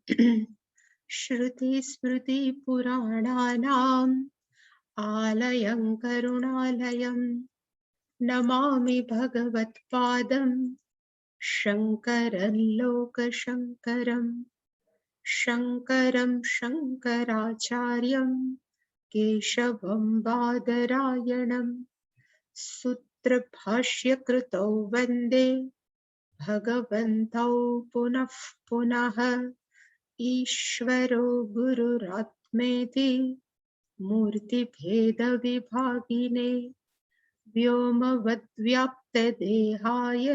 श्रुतिस्मृतिपुराणानाम् आलयं करुणालयं नमामि भगवत्पादं शङ्करं लोकशङ्करं शङ्करं शङ्कराचार्यं केशवं बादरायणं सूत्रभाष्यकृतौ वन्दे भगवन्तौ पुनः पुनः ईश्वरो गुरुरात्मेति मूर्तिभेदविभागिने व्योमवद्व्याप्तदेहाय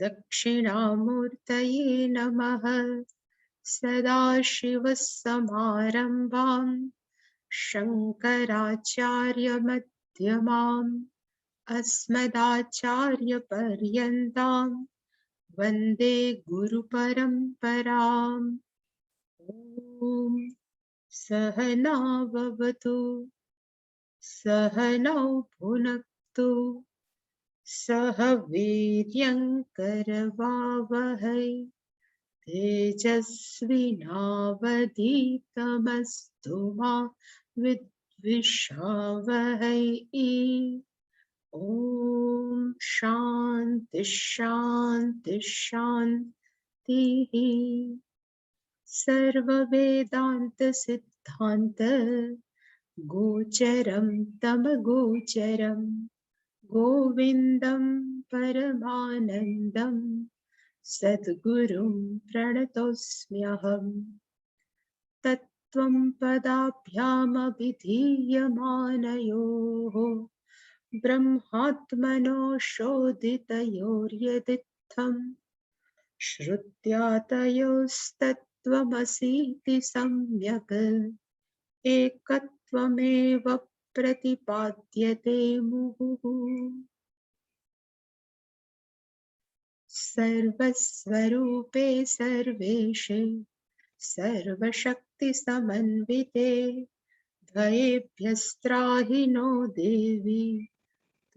दक्षिणामूर्तये नमः। सदाशिवसमारम्भां शङ्कराचार्यमध्यमाम् अस्मदाचार्यपर्यन्तां वन्दे गुरुपरम्पराम्। ॐ सहना भवतु सहनौ भुनक्तु सह वीर्यङ्करवावहै तेजस्विनावधीतमस्तु मा विद्विषावहै। ॐ शान्ति शान्ति शान्तिः। सर्ववेदान्तसिद्धान्त गोचरं तमगोचरं गोविन्दं परमानन्दं सद्गुरुं प्रणतोऽस्म्यहम्। तत्त्वं पदाभ्यामभिधीयमानयोः ब्रह्मात्मनो शोधितयोर्यदित्थं श्रुत्यातयोस्तत्त्वमसीति सम्यक् एकत्वमेव प्रतिपाद्यते मुहुः। सर्वस्वरूपे सर्वेशे सर्वशक्तिसमन्विते द्वयेभ्यस्त्राहि नो देवी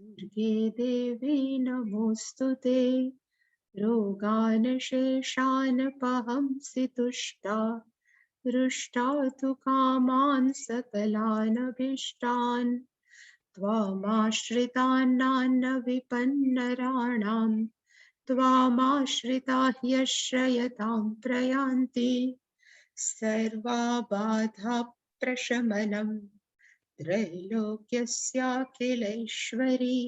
दुर्गे देवी नमोऽस्तुते। रोगान् शेषानपहंसि तुष्टा हृष्टा तु कामान् सकलानभीष्टान् त्वामाश्रितान्नान्न विपन्नराणां त्वामाश्रिता ह्यश्रयतां प्रयान्ति। सर्वाबाधा प्रशमनं त्रैलोक्यस्याखिलैश्वरी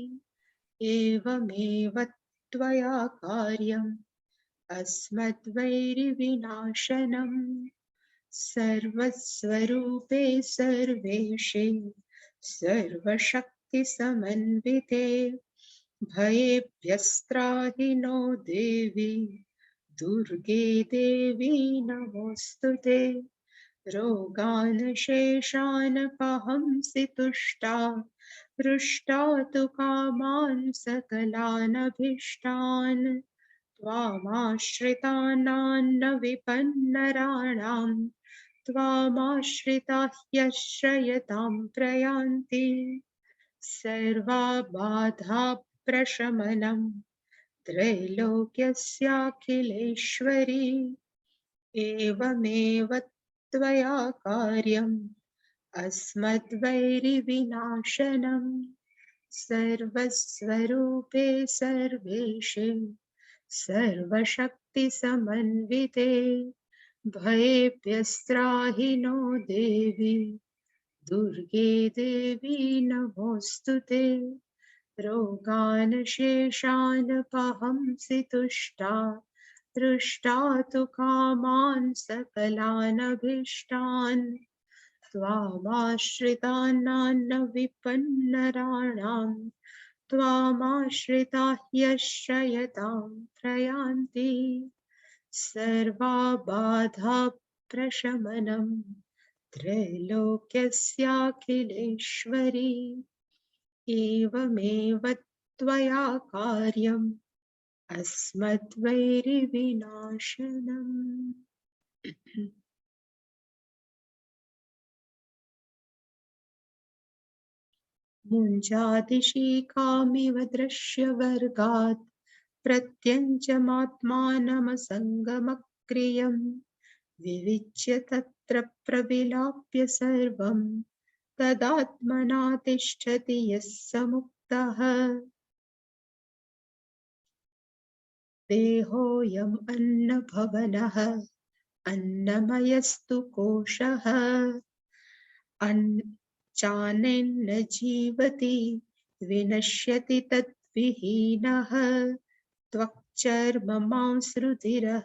एवमेव त्वया कार्यम् अस्मद्वैरिविनाशनम्। सर्वस्वरूपे सर्वेशे सर्वशक्तिसमन्विते भयेभ्यस्त्राहि नो देवी दुर्गे देवी नमोऽस्तुते। रोगान् शेषान् पहंसि तुष्टा हृष्टा तु कामान् सकलानभीष्टान् त्वामाश्रितानान्न विपन्नराणां त्वामाश्रिता ह्यश्रयतां प्रयान्ति। सर्वाबाधा प्रशमनं त्रैलोक्यस्याखिलेश्वरी एवमेव त्वया कार्यम् अस्मद्वैरिविनाशनम्। सर्वस्वरूपे सर्वेशे सर्वशक्तिसमन्विते भयेभ्यस्त्राहि नो देवी दुर्गे देवी नमोऽस्तुते। रोगान् शेषान् पहंसि तुष्टा हृष्टा तु कामान् सकलानभीष्टान् त्वामाश्रितान्नान्न विपन्नराणां त्वामाश्रिता ह्यश्रयतां प्रयान्ति। सर्वाबाधा प्रशमनं त्रैलोक्यस्याखिलेश्वरी एवमेव त्वया कार्यम् अस्मद्वैरिविनाशनम्। मुञ्जादिशीखामिव दृश्यवर्गात् प्रत्यञ्चमात्मानमसङ्गमक्रियम् विविच्य तत्र प्रविलाप्य सर्वं तदात्मना तिष्ठति यः स मुक्तः देहोऽयम् अन्नभवनः अन्नमयस्तु कोशः चानेन्न जीवति विनश्यति तद्विहीनः त्वक्चर्म मांसरुधिरः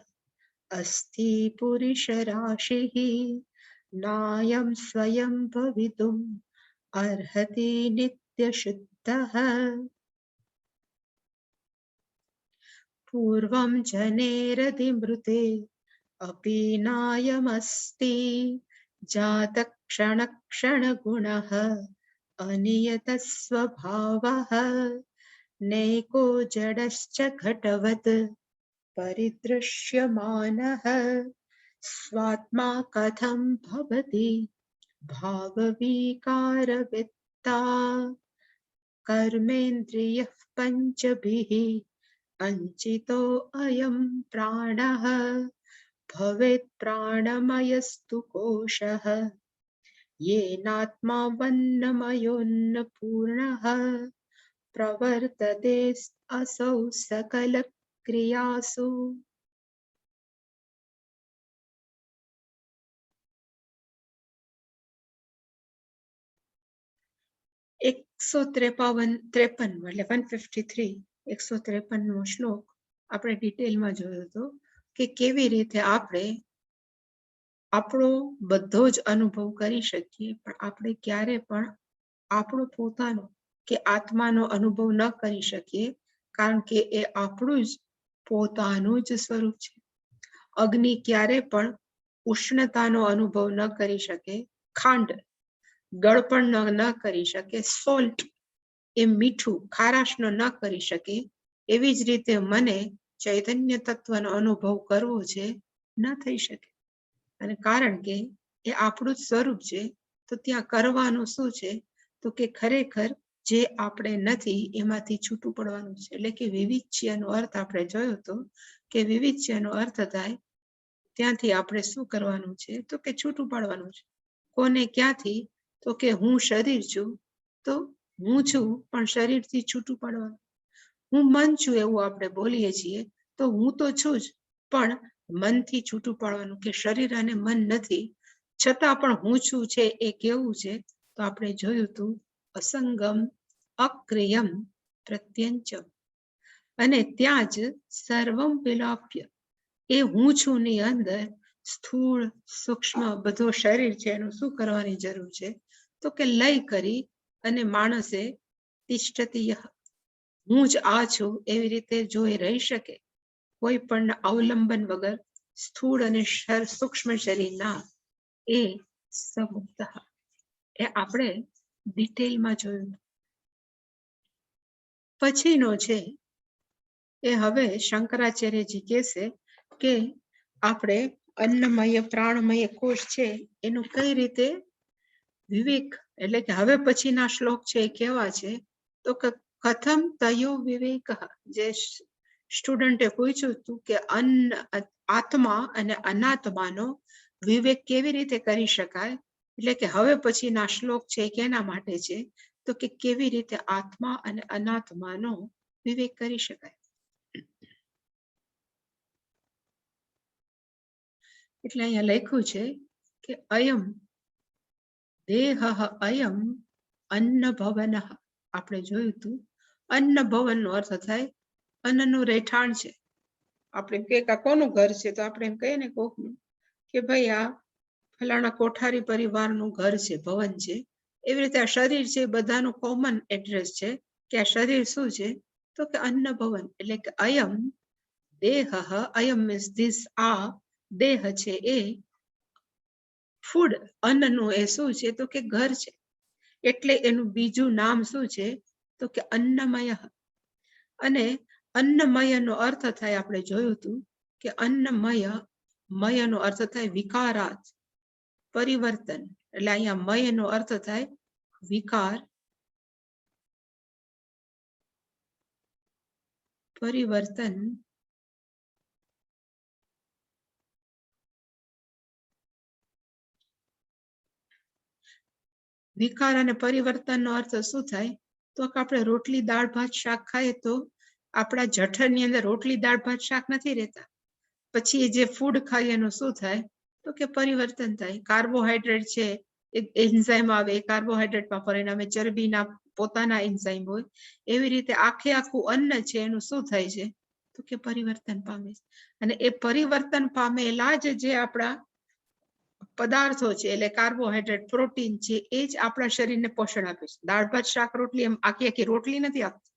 अस्ति पुरुषराशिः नायं स्वयं भवितुम् अर्हति नित्यशुद्धः पूर्वं जनेरधिमृते अपि नायमस्ति जातक्षणक्षणगुणः अनियतः स्वभावः नैको जडश्च घटवत् परिदृश्यमानः स्वात्मा कथं भवति भावविकारवित्ता कर्मेन्द्रियः पञ्चभिः अञ्चितो अयं प्राणः भवेत् प्राणमयस्तु कोशः येनात्मा वन्नमयोन्नपूर्णः प्रवर्तते असौ सकलक्रियासु 153 એટલે 153 153મો શ્લોક આપણે ડિટેલમાં જોયો હતો કે કેવી રીતે આપણે આપણો બધો જ અનુભવ કરી શકીએ પણ આપણે ક્યારે પણ આપણો પોતાનો કે આત્માનો અનુભવ ન કરી શકીએ કારણ કે એ આપણું જ પોતાનું જ સ્વરૂપ છે અગ્નિ ક્યારે પણ ઉષ્ણતાનો અનુભવ ન કરી શકે ખાંડ ગળપણ ન કરી શકે સોલ્ટ એ મીઠું ખારાશનો ન કરી શકે એવી જ રીતે મને ચૈતન્ય તત્વનો અનુભવ કરવો છે ન થઈ શકે અને કારણ કે એ આપણું જ સ્વરૂપ છે તો ત્યાં કરવાનું શું છે તો કે ખરેખર જે આપણે નથી એમાંથી છૂટું પડવાનું છે એટલે કે વિવિચ્યનો અર્થ આપણે જોયો હતો કે વિવિચ્યનો અર્થ થાય ત્યાંથી આપણે શું કરવાનું છે તો કે છૂટું પાડવાનું છે કોને ક્યાંથી તો કે હું શરીર છું તો હું છું પણ શરીરથી છૂટું પાડવાનું હું મન છું એવું આપણે બોલીએ છીએ તો હું તો છું જ પણ મનથી છૂટું પાડવાનું કે શરીર અને મન નથી છતાં પણ હું છું છે એ કેવું છે તો આપણે જોયું હતું અસંગમ અક્રિયમ પ્રત્યંચમ અને ત્યાં જ સર્વમ વિલાપ્ય એ હું છું ની અંદર સ્થૂળ સૂક્ષ્મ બધો શરીર છે એનું શું કરવાની જરૂર છે તો કે લય કરી અને માણસે તિષ્ઠતિ હું જ આ છું એવી રીતે જો એ રહી શકે કોઈ પણ અવલંબન વગર સ્થૂળ અને સૂક્ષ્મ શરીરના એ સમુક્ત એ આપણે ડિટેલમાં જોયું પછીનો છે એ હવે શંકરાચાર્યજી કહેશે કે આપણે અન્નમય પ્રાણમય કોષ છે એનું કઈ રીતે વિવેક એટલે કે હવે પછીના શ્લોક છે એ કેવા છે તો કે કથમ તયો વિવેક જે સ્ટુડન્ટે પૂછ્યું હતું કે આત્મા અને અનાત્માનો વિવેક કેવી રીતે કરી શકાય એટલે કે હવે પછીના શ્લોક છે કેના માટે છે તો કે કેવી રીતે આત્મા અને અનાત્માનો વિવેક કરી શકાય એટલે અહીંયા લખ્યું છે કે અયમ દેહ અયમ અન્ન ભવન આપણે જોયું હતું અન્ન ભવન નો અર્થ થાય અન્નનું રહેઠાણ છે આપણે કે કોનું ઘર છે તો આપણે એમ કહીએ ને કોકનું કે ભાઈ આ ફલાણા કોઠારી પરિવારનું ઘર છે ભવન છે એવી રીતે આ શરીર છે બધાનું કોમન એડ્રેસ છે કે આ શરીર શું છે તો કે અન્ન ભવન એટલે કે અયમ દેહ અયમ મીન્સ ધીસ આ દેહ છે એ ફૂડ અન્નનું એ શું છે તો કે ઘર છે એટલે એનું બીજું નામ શું છે તો કે અન્નમય અને અન્નમય નો અર્થ થાય આપણે જોયું હતું કે અન્નમય મય નો અર્થ થાય વિકારાત પરિવર્તન એટલે અહીંયા મય નો અર્થ થાય વિકાર પરિવર્તન વિકાર અને પરિવર્તનનો અર્થ શું થાય? તો કે આપણે રોટલી દાળ ભાત શાક ખાઈએ તો આપણા જઠરની અંદર રોટલી દાળ ભાત શાક નથી રહેતા. પછી જે ફૂડ ખાઈએ એનું શું થાય? તો કે પરિવર્તન થાય. કાર્બોહાઈડ્રેટ છે, એન્ઝાઇમ આવે, કાર્બોહાઈડ્રેટમાં પરિણામે ચરબીના પોતાના એન્ઝાઇમ હોય. એવી રીતે આખું અન્ન છે એનું શું થાય છે? તો કે પરિવર્તન પામે છે. અને એ પરિવર્તન પામેલા જે આપણા પદાર્થો છે, એટલે કાર્બોહાઈડ્રેટ, પ્રોટીન છે, એ જ આપણા શરીરને પોષણ આપે છે. દાળ ભાત શાક રોટલી એમ આખી રોટલી નથી આપતી.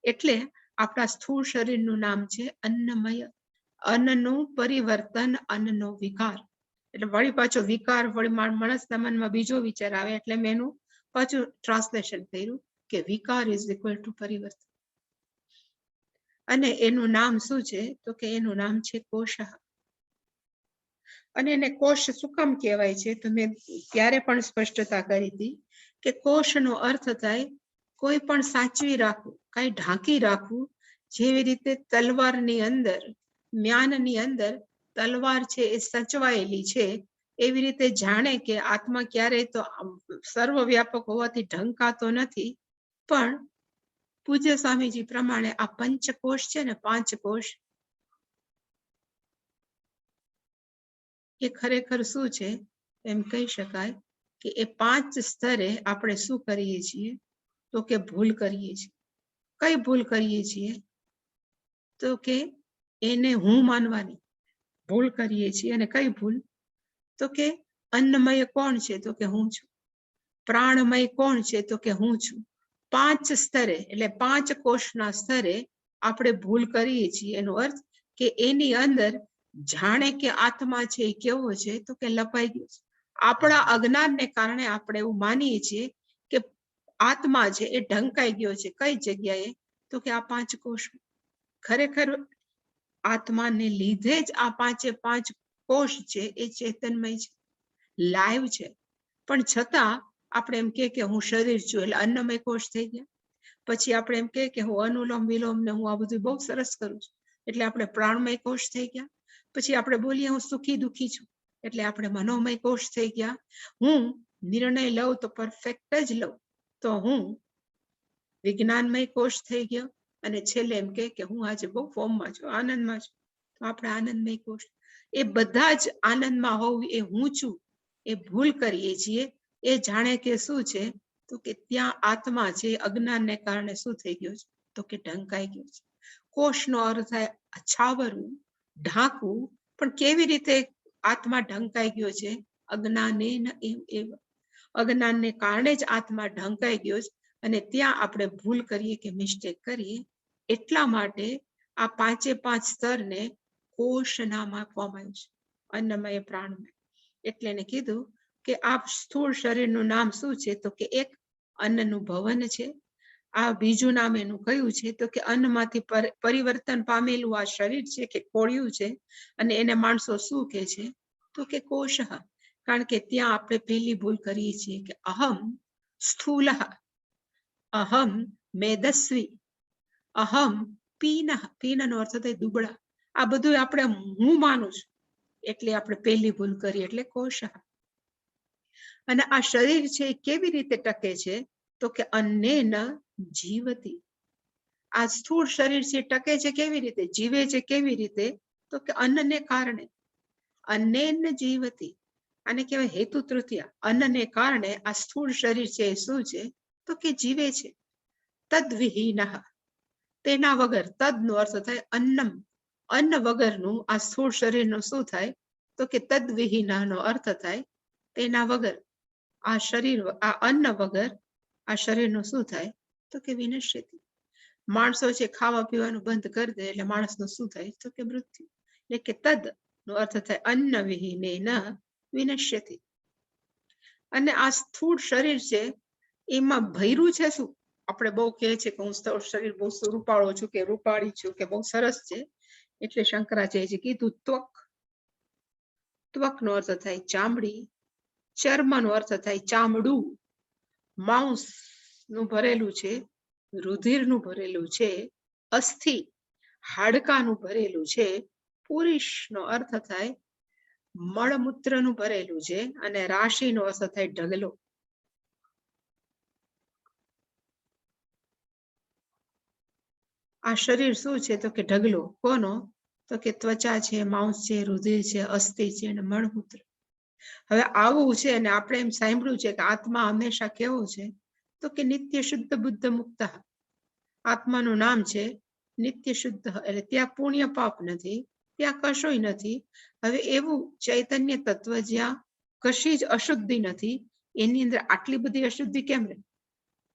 એટલે આપણા સ્થૂળ શરીરનું નામ છે અન્નમય. અન્નનું પરિવર્તન, અન્નનો વિકાર. એટલે વળી પાછો વિકાર, વળી માણસના મનમાં બીજો વિચાર આવે, એટલે મેં એનું પાછું ટ્રાન્સલેશન કર્યું કે વિકાર ઇઝ ઇક્વલ ટુ પરિવર્તન. અને એનું નામ શું છે? તો કે એનું નામ છે કોષ. અને એને કોષ શું કામ કહેવાય છે? તો મેં ત્યારે પણ સ્પષ્ટતા કરી હતી કે કોષનો અર્થ થાય કોઈ પણ સાચવી રાખવું, કઈ ઢાંકી રાખવું. જેવી રીતે તલવારની અંદર, મ્યાનની અંદર તલવાર છે એ સચવાયેલી છે, એવી રીતે જાણે કે આત્મા ક્યારેય તો સર્વવ્યાપક હોવાથી ઢંકાતો નથી. પણ પૂજ્ય સ્વામીજી પ્રમાણે આ પંચકોષ છે ને, 5 કોષ, એ ખરેખર શું છે? એમ કહી શકાય કે એ 5 સ્તરે આપણે શું કરીએ છીએ? તો કે ભૂલ કરીએ છીએ. કઈ ભૂલ કરીએ છીએ? તો કે એને હું માનવાની ભૂલ કરીએ છીએ. અને કઈ ભૂલ? તો કે અન્નમય કોણ છે? તો કે હું છું. પ્રાણમય કોણ છે? તો કે હું છું. 5 સ્તરે, એટલે 5 કોષના સ્તરે આપણે ભૂલ કરીએ છીએ. એનો અર્થ કે એની અંદર જાણે કે આત્મા છે એ કેવો છે? તો કે લપાઈ ગયો છે. આપણા અજ્ઞાનને કારણે આપણે એવું માનીએ છીએ કે આત્મા છે એ ઢંકાઈ ગયો છે. કઈ જગ્યાએ? તો કે આ 5 કોષ. ખરેખર આત્માને લીધે જ આ 5 કોષ છે એ ચેતનમય છે, લાઈવ છે. પણ છતાં આપણે એમ કે હું શરીર છું, એટલે અન્નમય કોષ થઈ ગયા. પછી આપણે એમ કે હું અનુલોમ વિલોમ ને હું આ બધું બહુ સરસ કરું છું, એટલે આપણે પ્રાણમય કોષ થઈ ગયા. પછી આપણે બોલીએ હું સુખી દુખી છું, એટલે આપણે મનોમય કોષ થઈ ગયા. હું નિર્ણય લઉં તો પરફેક્ટ જ લઉં, તો હું વિજ્ઞાનમય કોષ થઈ ગયો. અને છેલ્લે એમ કે હું આજે બહુ ફોર્મમાં છું, આનંદમાં છું, તો આપણે આનંદમય કોષ. એ બધા જ આનંદમાં હોવું એ હું છું એ ભૂલ કરીએ છીએ. એ જાણે કે શું છે? તો કે ત્યાં આત્મા છે અજ્ઞાનને કારણે શું થઈ ગયો છે? તો કે ઢંકાઈ ગયો છે. કોષનો અર્થ થાય છાવરવું, ઢાંકવું. પણ કેવી રીતે આત્મા ઢંકાઈ ગયો છે? અજ્ઞાને એવ. અજ્ઞાનને કારણે જ આત્મા ઢંકાઈ ગયો છે. અને ત્યાં આપણે ભૂલ કરીએ કે મિસ્ટેક કરીએ. એટલા માટે આ 5 સ્તરને કોષ નામ આપવામાં આવ્યું છે, અન્નમય, પ્રાણમય. એટલે એને કીધું કે આ સ્થૂળ શરીરનું નામ શું છે? તો કે એક અન્નનું ભવન છે. આ બીજું નામ એનું કયું છે? તો કે અન્નમાંથી પરિવર્તન પામેલું આ શરીર છે કે કોળિયું છે. અને એને માણસો શું કહે છે? તો કે કોષ. કારણ કે ત્યાં આપણે પહેલી ભૂલ કરીએ છીએ કે અહમ સ્થૂલ, અહમ મેદસ્વી, અહમ પીન. પીનનો અર્થ થાય દુબળા. આ બધું આપણે હું માનું છું, એટલે આપણે પહેલી ભૂલ કરી, એટલે કોષ. અને આ શરીર છે કેવી રીતે ટકે છે? તો કે અન્નેન જીવતી. આ સ્થૂળ શરીર છે ટકે છે કેવી રીતે? જીવે છે કેવી રીતે? તો કે અન્નને કારણે. અન્નેન જીવતી. આને કહેવાય હેતુ તૃતીયા. અન્નને કારણે આ સ્થૂળ શરીર છે શું છે? તો કે જીવે છે. તદ્વિહીન, તેના વગર. તદનો અર્થ થાય અન્નમ. અન્ન વગરનું આ સ્થૂળ શરીરનું શું થાય? તો કે તદ્વિહીનનો અર્થ થાય તેના વગર. આ શરીર, આ અન્ન વગર આ શરીરનું શું થાય? તો કે વિનશ્યતિ. માણસો છે ખાવા પીવાનું બંધ કરી દે એટલે માણસનું શું થાય? તો કે મૃત્યુ. એટલે કે તદ નો અર્થ થાય અન્ન વિહીનેન વિનશ્યતિ. અને આ સ્થૂળ શરીર છે એમાં ભર્યું છે શું? આપણે બહુ કહે છે કે હું સ્થૂળ શરીર બહુ રૂપાળો છું કે રૂપાળી છું કે બહુ સરસ છે. એટલે શંકરાચાર્યજી કીધું ત્વક. ત્વકનો અર્થ થાય ચામડી. ચર્મનો અર્થ થાય ચામડું. માંસ નું ભરેલું છે, રુધિરનું ભરેલું છે. અસ્થિ, હાડકાનું ભરેલું છે. પુરુષનો અર્થ થાય મળમૂત્રનું ભરેલું છે. અને રાશિનો અર્થ થાય ઢગલો. આ શરીર શું છે? તો કે ઢગલો. કોનો? તો કે ત્વચા છે, માંસ છે, રુધિર છે, અસ્થિ છે અને મળમૂત્ર. હવે આવું છે અને આપણે એમ સાંભળ્યું છે કે આત્મા હંમેશા કેવો છે? તો કે નિત્ય શુદ્ધ બુદ્ધ મુક્ત. આત્માનું નામ છે નિત્ય શુદ્ધ, એટલે ત્યાં પુણ્ય પાપ નથી, ત્યાં કશોય નથી. હવે એવું ચૈતન્ય તત્વ જ્યાં કશી જ અશુદ્ધિ નથી, એની અંદર આટલી બધી અશુદ્ધિ કેમ રહે?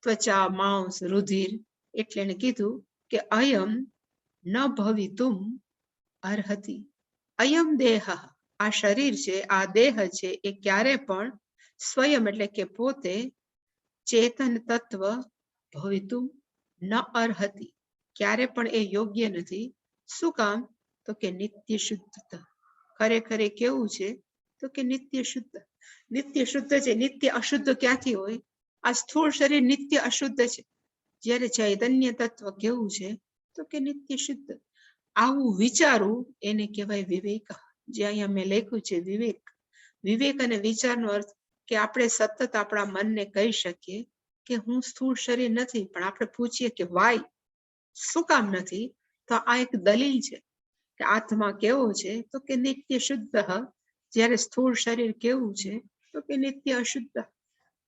ત્વચા, માંસ, રુધિર. એટલે એને કીધું કે અયમ ન ભવિતુમ અર્હતિ. અયમ દેહ, આ શરીર છે, આ દેહ છે, એ ક્યારે પણ સ્વયં એટલે કે પોતે ચેતન તત્વ ભવિતુમ ન અર્હતિ, ક્યારે પણ એ યોગ્ય નથી. શું કામ? તો કે નિત્ય શુદ્ધ. ખરેખર એ કેવું છે? તો કે નિત્ય શુદ્ધ. નિત્ય શુદ્ધ છે. નિત્ય અશુદ્ધ ક્યાંથી હોય? આ સ્થૂળ શરીર નિત્ય અશુદ્ધ છે, જ્યારે ચૈતન્ય તત્વ કેવું છે? તો કે નિત્ય શુદ્ધ. આવું વિચારવું એને કહેવાય વિવેક. જે અહીંયા મેં લખ્યું છે વિવેક. વિવેક અને વિચારનો અર્થ કે આપણે સતત આપણા મનને કહી શકીએ કે હું સ્થૂળ શરીર નથી, પણ આપણે પૂછીએ કે વાય, શું કામ નથી? તો આ એક દલીલ છે કે આત્મા કેવો છે? તો કે નિત્ય શુદ્ધ. જ્યારે સ્થૂળ શરીર કેવું છે? તો કે નિત્ય અશુદ્ધ.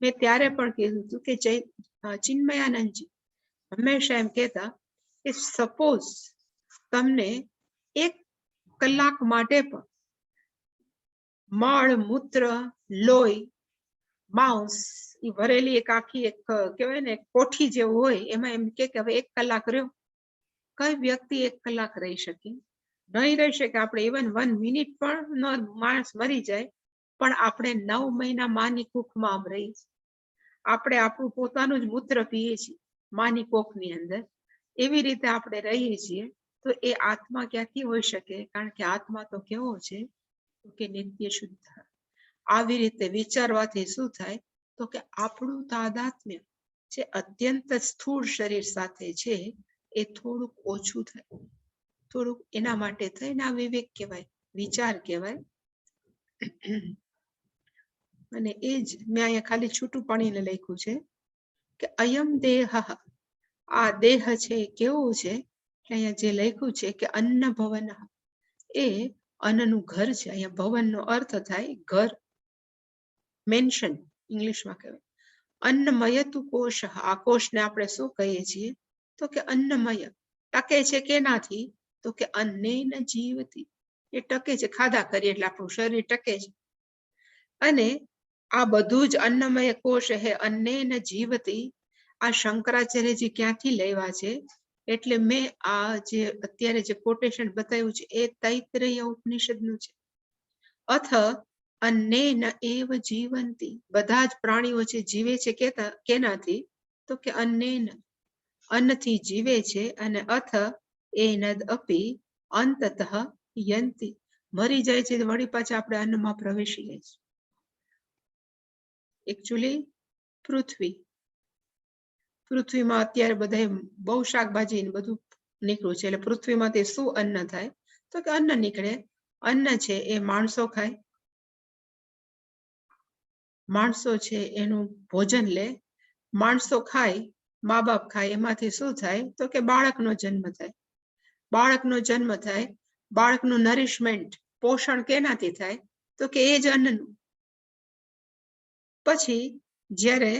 મેં ત્યારે પણ કીધું હતું કે ચિન્મયાનંદજી હંમેશા એમ કહેતા કે સપોઝ તમને 1 કલાક માટે પણ મળ, મૂત્ર, લોહી, માંસ એ ભરેલી એક આખી એક કહેવાય ને કોઠી જેવું હોય, એમાં એમ કે હવે 1 કલાક રહ્યો. કઈ વ્યક્તિ 1 કલાક રહી શકે? નહીં રહી શકે. આપણે ઇવન 1 મિનિટ પણ માણસ મરી જાય, પણ આપણે 9 મહિના માની કુખમાં રહીએ છીએ. આપણે આપણું પોતાનું જ મૂત્ર પીએ છીએ માની કોખની અંદર. એવી રીતે આપણે રહીએ છીએ. તો એ આત્મા ક્યાંથી હોઈ શકે? કારણ કે આત્મા તો કેવો છે? તો કે નિત્ય શુદ્ધ. આવી રીતે વિચારવાથી શું થાય? તો કે આપણું તાદાત્મ્ય જે અત્યંત સ્થૂળ શરીર સાથે છે એ થોડુંક ઓછું થાય. થોડુંક એના માટે થઈને આ વિવેક કહેવાય, વિચાર કહેવાય. અને એ જ મેં અહીંયા ખાલી છૂટું પાડીને લખ્યું છે કે અયમ દેહ, આ દેહ છે કેવું છે? અહીંયા જે લખ્યું છે કે અન્ન ભવન, એ અન્નનું ઘર છે. અહીંયા ભવનનો અર્થ થાય ઘર, મેન્શન ઇંગ્લિશમાં કહેવાય. અન્નમય તુ કોશ, આ કોષને આપણે શું કહીએ છીએ? તો કે અન્નમય. ટકે છે કેનાથી? તો કે અન્નેન જીવતી. એ ટકે છે, ખાધા કરીએ એટલે આપણું શરીર ટકે છે. અને આ બધું જ અન્નમય કોષ હે અન્નેન જીવતી. આ શંકરાચાર્યજી ક્યાંથી લેવા છે? એટલે મેં આ જે અત્યારે જે કોટેશન બતાવ્યું છે એ તૈત્તરીય ઉપનિષદનું છે. અથ અન્નેન એવ જીવંતી, બધા જ પ્રાણીઓ છે જીવે છે કેનાથી? તો કે અન્નેન, અન્નથી જીવે છે. અને અથ એનદ અપી અંતતઃ યંતિ, મરી જાય છે વળી પાછા આપણે અન્નમાં પ્રવેશી જાય છે. એકચ્યુઅલી પૃથ્વીમાં અત્યારે બધા બહુ શાકભાજી ને બધું નીકળ્યું છે, એટલે પૃથ્વીમાંથી શું અન્ન થાય? તો કે અન્ન નીકળે. અન્ન છે એ માણસો ખાય, માણસો છે એનું ભોજન લે, માણસો ખાય, મા બાપ ખાય, એમાંથી શું થાય? તો કે બાળકનો જન્મ થાય. બાળકનો જન્મ થાય, બાળકનું નરિશમેન્ટ, પોષણ કેનાથી થાય? તો કે એ જ અન્નનું. પછી જ્યારે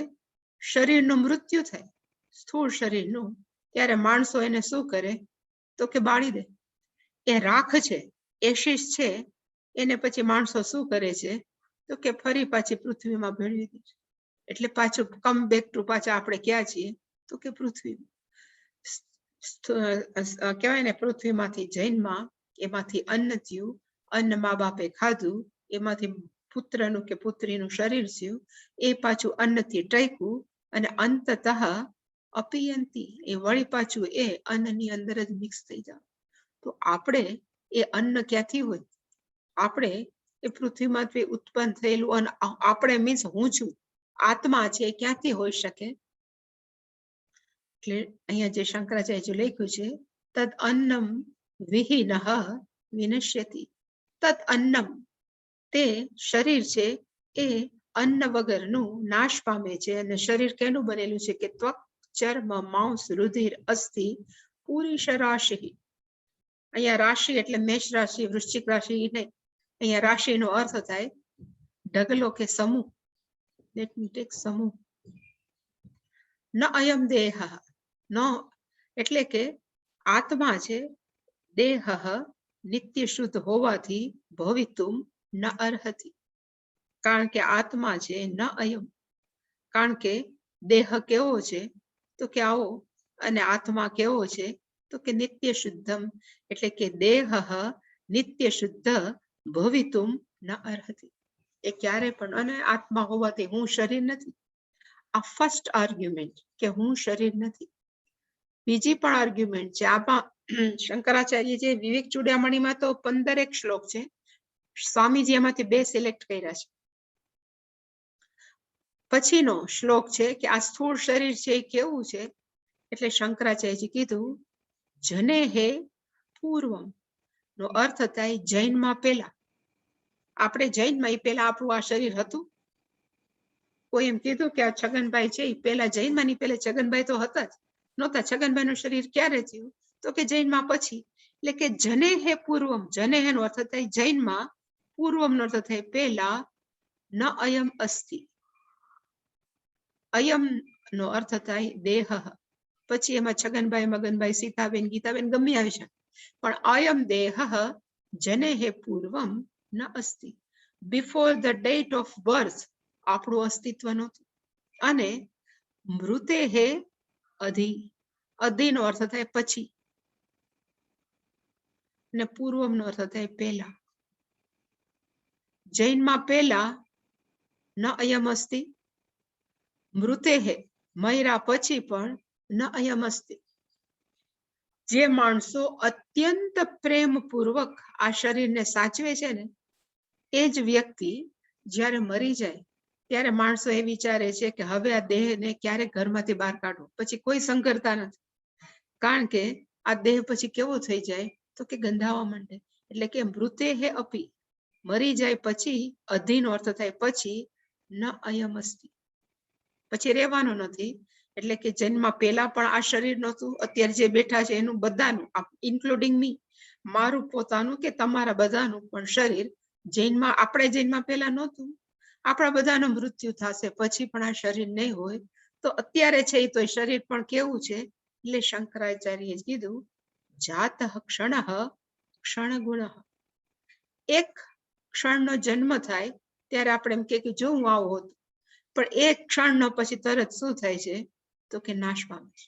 શરીરનું મૃત્યુ થાય, સ્થૂળ શરીરનું, ત્યારે માણસો એને શું કરે? તો કે બાળી દે. એ રાખ છે, એશિસ છે, એને પછી માણસો શું કરે છે? તો કે ફરી પાછી પૃથ્વીમાં ભેળવી દે છે. એટલે પાછું કમ બેક ટુ પાછા આપણે ક્યાં છીએ? તો કે પૃથ્વી. કહેવાય ને પૃથ્વીમાંથી જન્મા, એમાંથી અન્ન થયું, અન્ન મા બાપે ખાધું, એમાંથી પુત્રનું કે પુત્રીનું શરીર થયું, એ પાછું અન્નથી ટક્યું અને અંતતઃ અપિયંતી, એ વળી પાછું એ અન્નની અંદર જ મિક્સ થઈ જાય. તો આપણે એ અન્ન ક્યાંથી હોય? આપણે એ પૃથ્વીમાંથી ઉત્પન્ન થયેલું અને આપણે મીન્સ હું છું, આત્મા છે, ક્યાંથી હોઈ શકે? એટલે અહીંયા જે શંકરાચાર્ય લખ્યું છે, તદ અન્નમ વિહીન વિનશ્યતિ. તદ અન્નમ, તે શરીર છે એ અન્ન વગરનું નાશ પામે છે. અને શરીર કેનું બનેલું છે? કે ત્વક, ચર્મ, માંસ, રુધિર, અસ્થિ પુરુષ રાશિ. અહીંયા રાશિ એટલે મેષ રાશિ, વૃશ્ચિક રાશિ નહીં. અહીંયા રાશિનો અર્થ થાય ઢગલો કે સમૂહ. લેટ મી ટેક સમૂહ. ન અયમ દેહ, ન એટલે કે આત્મા છે, દેહ નિત્ય શુદ્ધ હોવાથી ભવિતુમ ન અર્હતિ. કારણ કે આત્મા છે, ન અયમ, કારણ કે દેહ કેવો છે તો કે આવો, અને આત્મા કેવો છે તો કે નિત્ય શુદ્ધમ, એટલે કે દેહ નિત્ય શુદ્ધ ભવિતુમ ન અર્હતિ. એ ક્યારે પણ, અને આત્મા હોવાથી હું શરીર નથી. આ ફર્સ્ટ આર્ગ્યુમેન્ટ કે હું શરીર નથી. બીજી પણ આર્ગ્યુમેન્ટ છે આમાં શંકરાચાર્ય જે વિવેક ચૂડામણીમાં તો 15 શ્લોક છે, સ્વામીજી એમાંથી 2 સિલેક્ટ કર્યા છે. પછીનો શ્લોક છે કે આ સ્થૂળ શરીર છે એ કેવું છે, એટલે શંકરાચાર્યજી કીધું જને હે પૂર્વમ નો અર્થ થાય જૈનમાં પેલા. આપણે જૈનમાં એ પેલા આપણું આ શરીર હતું. કોઈ એમ કીધું કે આ છગનભાઈ છે એ પેલા જૈનમાં, ની પેલા છગનભાઈ તો હતા જ નહોતા. છગનભાઈ નું શરીર ક્યારે થયું તો કે જૈનમાં પછી. એટલે કે જને હે પૂર્વમ, જને હે નો અર્થ થાય જૈનમાં, પૂર્વમ નો અર્થ થાય પેલા, ન અયમ અસ્તિ. અયમ નો અર્થ થાય દેહ. પછી એમાં છગનભાઈ, મગનભાઈ, સીતાબેન, ગીતાબેન ગમે આવી શકે, પણ અયમ દેહ જને હે પૂર્વમ ન અસ્તિ. Before the date of birth આપણું અસ્તિત્વ નહોતું. અને મૃતે હે અધિ, અધિ નો અર્થ થાય પછી, અને પૂર્વમ નો અર્થ થાય પેલા. જૈનમાં પેલા ન અયમ અસ્તિ, મૃતે હે મયરા પછી પણ ન અયમ અસ્તિ. જે માણસો અત્યંત પ્રેમપૂર્વક આ શરીરને સાચવે છે ને, એ જ વ્યક્તિ જ્યારે મરી જાય ત્યારે માણસો એ વિચારે છે કે હવે આ દેહને ક્યારે ઘરમાંથી બહાર કાઢવો. પછી કોઈ સંઘરતા નથી, કારણ કે આ દેહ પછી કેવો થઈ જાય તો કે ગંધાવા માંડે. એટલે કે મૃતે હે અપી, મરી જાય પછી, અધિનો અર્થ થાય પછી, ન અયમ અસ્તિ, પછી રહેવાનું નથી. એટલે કે જન્મ પહેલા પણ આ શરીર નહોતું, અત્યારે જે બેઠા છે એનું બધાનું, ઇન્ક્લુડિંગ મી, મારું પોતાનું કે તમારા બધાનું પણ શરીર જૈનમાં, આપણે જૈનમાં પહેલા નહોતું. આપણા બધાનું મૃત્યુ થશે પછી પણ આ શરીર નહીં હોય. તો અત્યારે છે એ તો શરીર પણ કેવું છે, એટલે શંકરાચાર્યએ કીધું જાત ક્ષણ ક્ષણ ગુણ. એક ક્ષણનો જન્મ થાય ત્યારે આપણે એમ કે જો હું આવો હોત, પણ એક ક્ષણનો પછી તરત શું થાય છે તો કે નાશ પામે છે.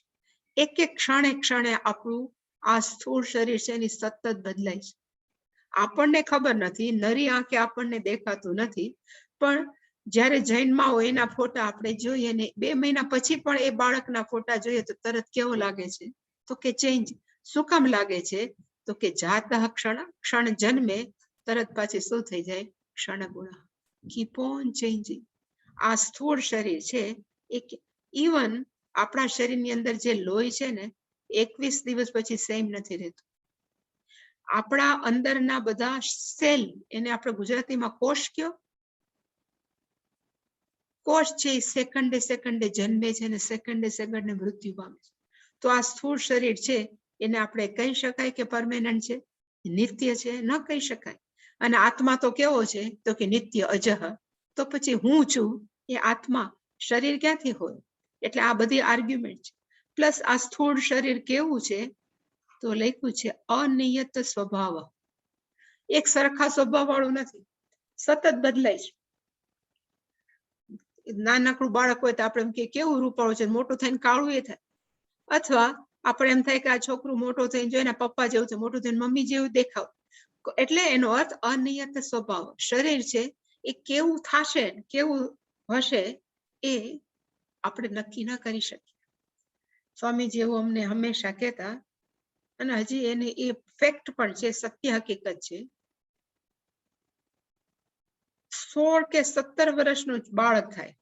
એક એક ક્ષણે ક્ષણે આપણું આ સ્થૂળ શરીર છે એની સતત બદલાય છે. આપણને ખબર નથી, નરી આંખે આપણને દેખાતું નથી, પણ જ્યારે જૈનમાં હોય એના ફોટા આપણે જોઈએ ને 2 મહિના પછી પણ એ બાળકના ફોટા જોઈએ તો તરત કેવો લાગે છે તો કે ચેન્જ. શું કામ લાગે છે તો કે જાત ક્ષણ, ક્ષણ જન્મે તરત પાછી શું થઈ જાય, ક્ષણ ગુણ, કીપ ઓન ચેન્જિંગ. આ સ્થૂળ શરીર છે એક, ઇવન આપણા શરીરની અંદર જે લોહી છે ને 21 દિવસ પછી સેમ નથી રહેતું. આપણા અંદરના બધા સેલ, એને આપણે ગુજરાતીમાં કોષ કયો, કોષ છે એ સેકન્ડે સેકન્ડે જન્મે છે અને સેકન્ડે સેકન્ડે મૃત્યુ પામે છે. તો આ સ્થૂળ શરીર છે એને આપણે કહી શકાય કે પરમેનન્ટ છે, નિત્ય છે? ન કહી શકાય. અને આત્મા તો કેવો છે તો કે નિત્ય અજહ. તો પછી હું છું એ આત્મા, શરીર ક્યાંથી હોય? એટલે આ બધી આર્ગ્યુમેન્ટ છે. પ્લસ આ સ્થૂળ શરીર કેવું છે તો લખ્યું છે અનિયત સ્વભાવ, એક સરખા સ્વભાવ વાળું નથી, સતત બદલાય છે. નાનકડું બાળક હોય તો આપણે એમ કે કેવું રૂપાળું છે, મોટું થઈને કાળું એ થાય. અથવા આપણે એમ થાય કે આ છોકરું મોટો થઈને જોઈને પપ્પા જેવું છે, મોટું થઈને મમ્મી જેવું દેખાવ. એટલે એનો અર્થ અનિયત સ્વભાવ. શરીર છે એ કેવું થશે, કેવું હશે એ આપણે નક્કી ન કરી શકીએ. સ્વામીજી એવું અમને હંમેશા કહેતા, અને હજી એને એ ફેક્ટ પણ છે, સત્ય હકીકત છે. 16 કે 17 વર્ષનું બાળક થાય,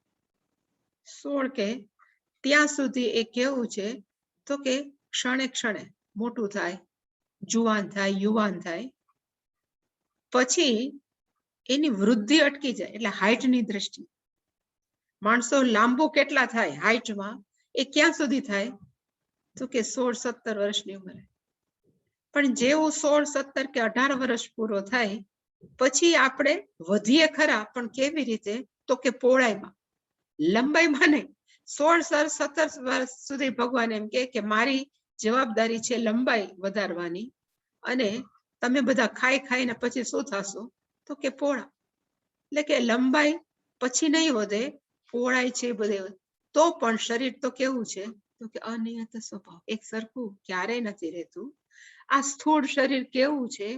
16 કે ત્યાં સુધી એ કેવું છે તો કે ક્ષણે ક્ષણે મોટું થાય, જુવાન થાય, યુવાન થાય. પછી એની વૃદ્ધિ અટકી જાય. એટલે હાઈટની દ્રષ્ટિ, માણસો લાંબુ કેટલા થાય હાઈટમાં, એ ક્યાં સુધી થાય તો કે 16-17 વર્ષની ઉંમરે. પણ જેવું 16-17 કે 18 વર્ષ પૂરો થાય પછી આપણે વધીએ ખરા, પણ કેવી રીતે? તો કે પહોળાઈમાં, લંબાઈમાં નહીં. 16-17 વર્ષ સુધી ભગવાન એમ કે મારી જવાબદારી છે લંબાઈ વધારવાની, અને તમે બધા ખાઈ ખાઈને પછી શું થશો? તો કે પહોળા. એટલે કે લંબાઈ પછી નહીં વધે, પહોળાઈ છે બધે. તો પણ શરીર તો કેવું છે? તો કે અનિયત સ્વભાવ, એક સરખું ક્યારેય નથી રહેતું. આ સ્થૂળ શરીર કેવું છે?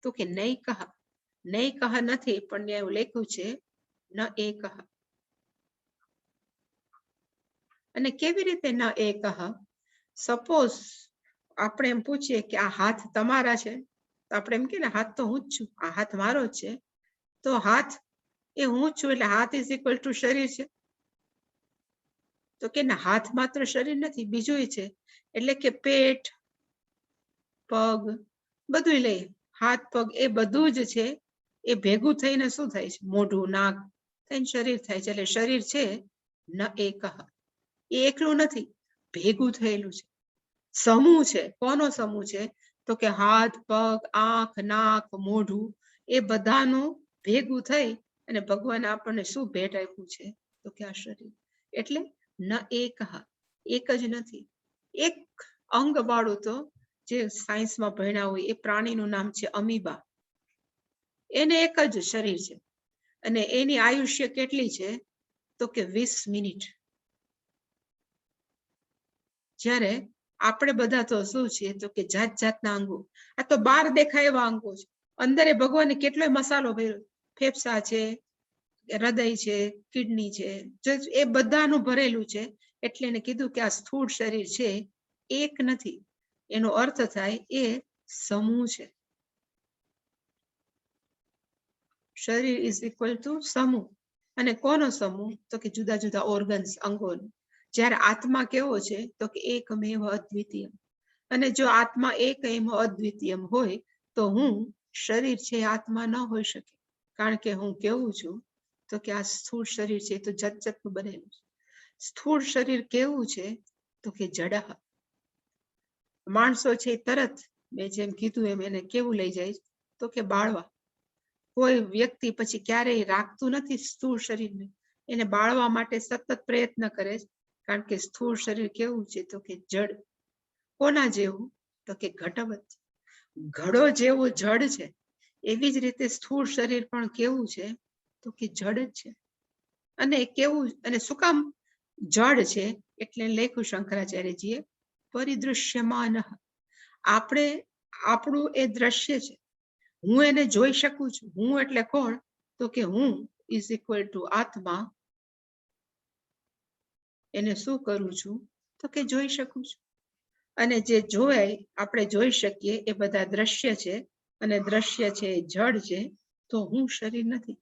તો કે નૈકહ. નૈકહ નથી, પણ એવું લખ્યું છે ન એકહ. અને કેવી રીતે ન એકહ? સપોઝ આપણે એમ પૂછીએ કે આ હાથ તમારા છે, તો આપણે એમ કે ને હાથ તો હું જ છું, આ હાથ મારો જ છે. તો હાથ એ હું છું, એટલે હાથ ઇઝ ઇક્વલ ટુ શરીર છે. તો કે ના, હાથ માત્ર શરીર નથી, બીજું છે. એટલે કે પેટ, પગ, બધું લઈએ, હાથ પગ એ બધું જ છે. એ ભેગું થઈને શું થાય છે? મોઢું, નાક થઈને શરીર થાય છે. એટલે શરીર છે ન એકહ. એ એકલું નથી, ભેગું થયેલું છે, સમૂહ છે. કોનો સમૂહ છે? તો કે હાથ, પગ, આંખ, નાક, મોઢું, એ બધાનું ભેગું થઈ અને ભગવાન આપણને શું ભેટ આપ્યું છે? તો કે આ શરીર. એટલે ન એકહ, એક જ નથી. એક અંગ વાળું, તો જે સાયન્સમાં ભણ્યા હોય, એ પ્રાણીનું નામ છે અમીબા. એને એક જ શરીર છે, અને એની આયુષ્ય કેટલી છે? તો કે 20 મિનિટ. જ્યારે આપણે બધા તો શું છીએ? તો કે જાત જાતના અંગો. આ તો બહાર દેખાય એવા અંગો છે, અંદર એ ભગવાને કેટલોય મસાલો ભર્યો. ફેફસા છે, હૃદય છે, કિડની છે, એ બધાનું ભરેલું છે. એટલે એને કીધું કે આ સ્થૂળ શરીર છે, એક નથી. એનો અર્થ થાય એ સમૂહ છે. શરીર ઇઝ ઇક્વલ ટુ સમૂહ. અને કોનો સમૂહ? તો કે જુદા જુદા ઓર્ગન્સ, અંગોનો. જ્યારે આત્મા કેવો છે? તો કે એકમેવ અદ્વિતીય. અને જો આત્મા એકમેવ અદ્વિતીય હોય, તો હું શરીર છે આત્મા ન હોઈ શકે. કારણ કે હું કેવું છું? તો કે આ સ્થૂળ શરીર છે તો જત જતનું બનેલું છે. સ્થૂળ શરીર કેવું છે? તો કે જડહ. માણસો છે તરત, મેં જેમ કીધું એમ, એને કેવું લઈ જાય? તો કે બાળવા. કોઈ વ્યક્તિ પછી ક્યારેય રાખતું નથી સ્થૂળ શરીરને, એને બાળવા માટે સતત પ્રયત્ન કરે છે. કારણ કે સ્થૂળ શરીર કેવું છે? તો કે જડ. કોના જેવું? તો કે ઘટવત. ઘડો જેવું જડ છે, એવી જ રીતે સ્થૂળ શરીર પણ કેવું છે? તો કે જડ જ છે. અને કેવું, અને શું કામ જડ છે? એટલે લખ્યું શંકરાચાર્યજીએ, પરિદૃશ્યમાન. આપણે, આપણું એ દ્રશ્ય છે, હું એને જોઈ શકું છું. હું એટલે કોણ? તો કે હું ઇઝ ઇક્વલ ટુ આત્મા. એને શું કરું છું? તો કે જોઈ શકું છું. અને જે જોવાય, આપણે જોઈ શકીએ, એ બધા દ્રશ્ય છે. અને દ્રશ્ય છે એ જડ છે, તો હું શરીર નથી.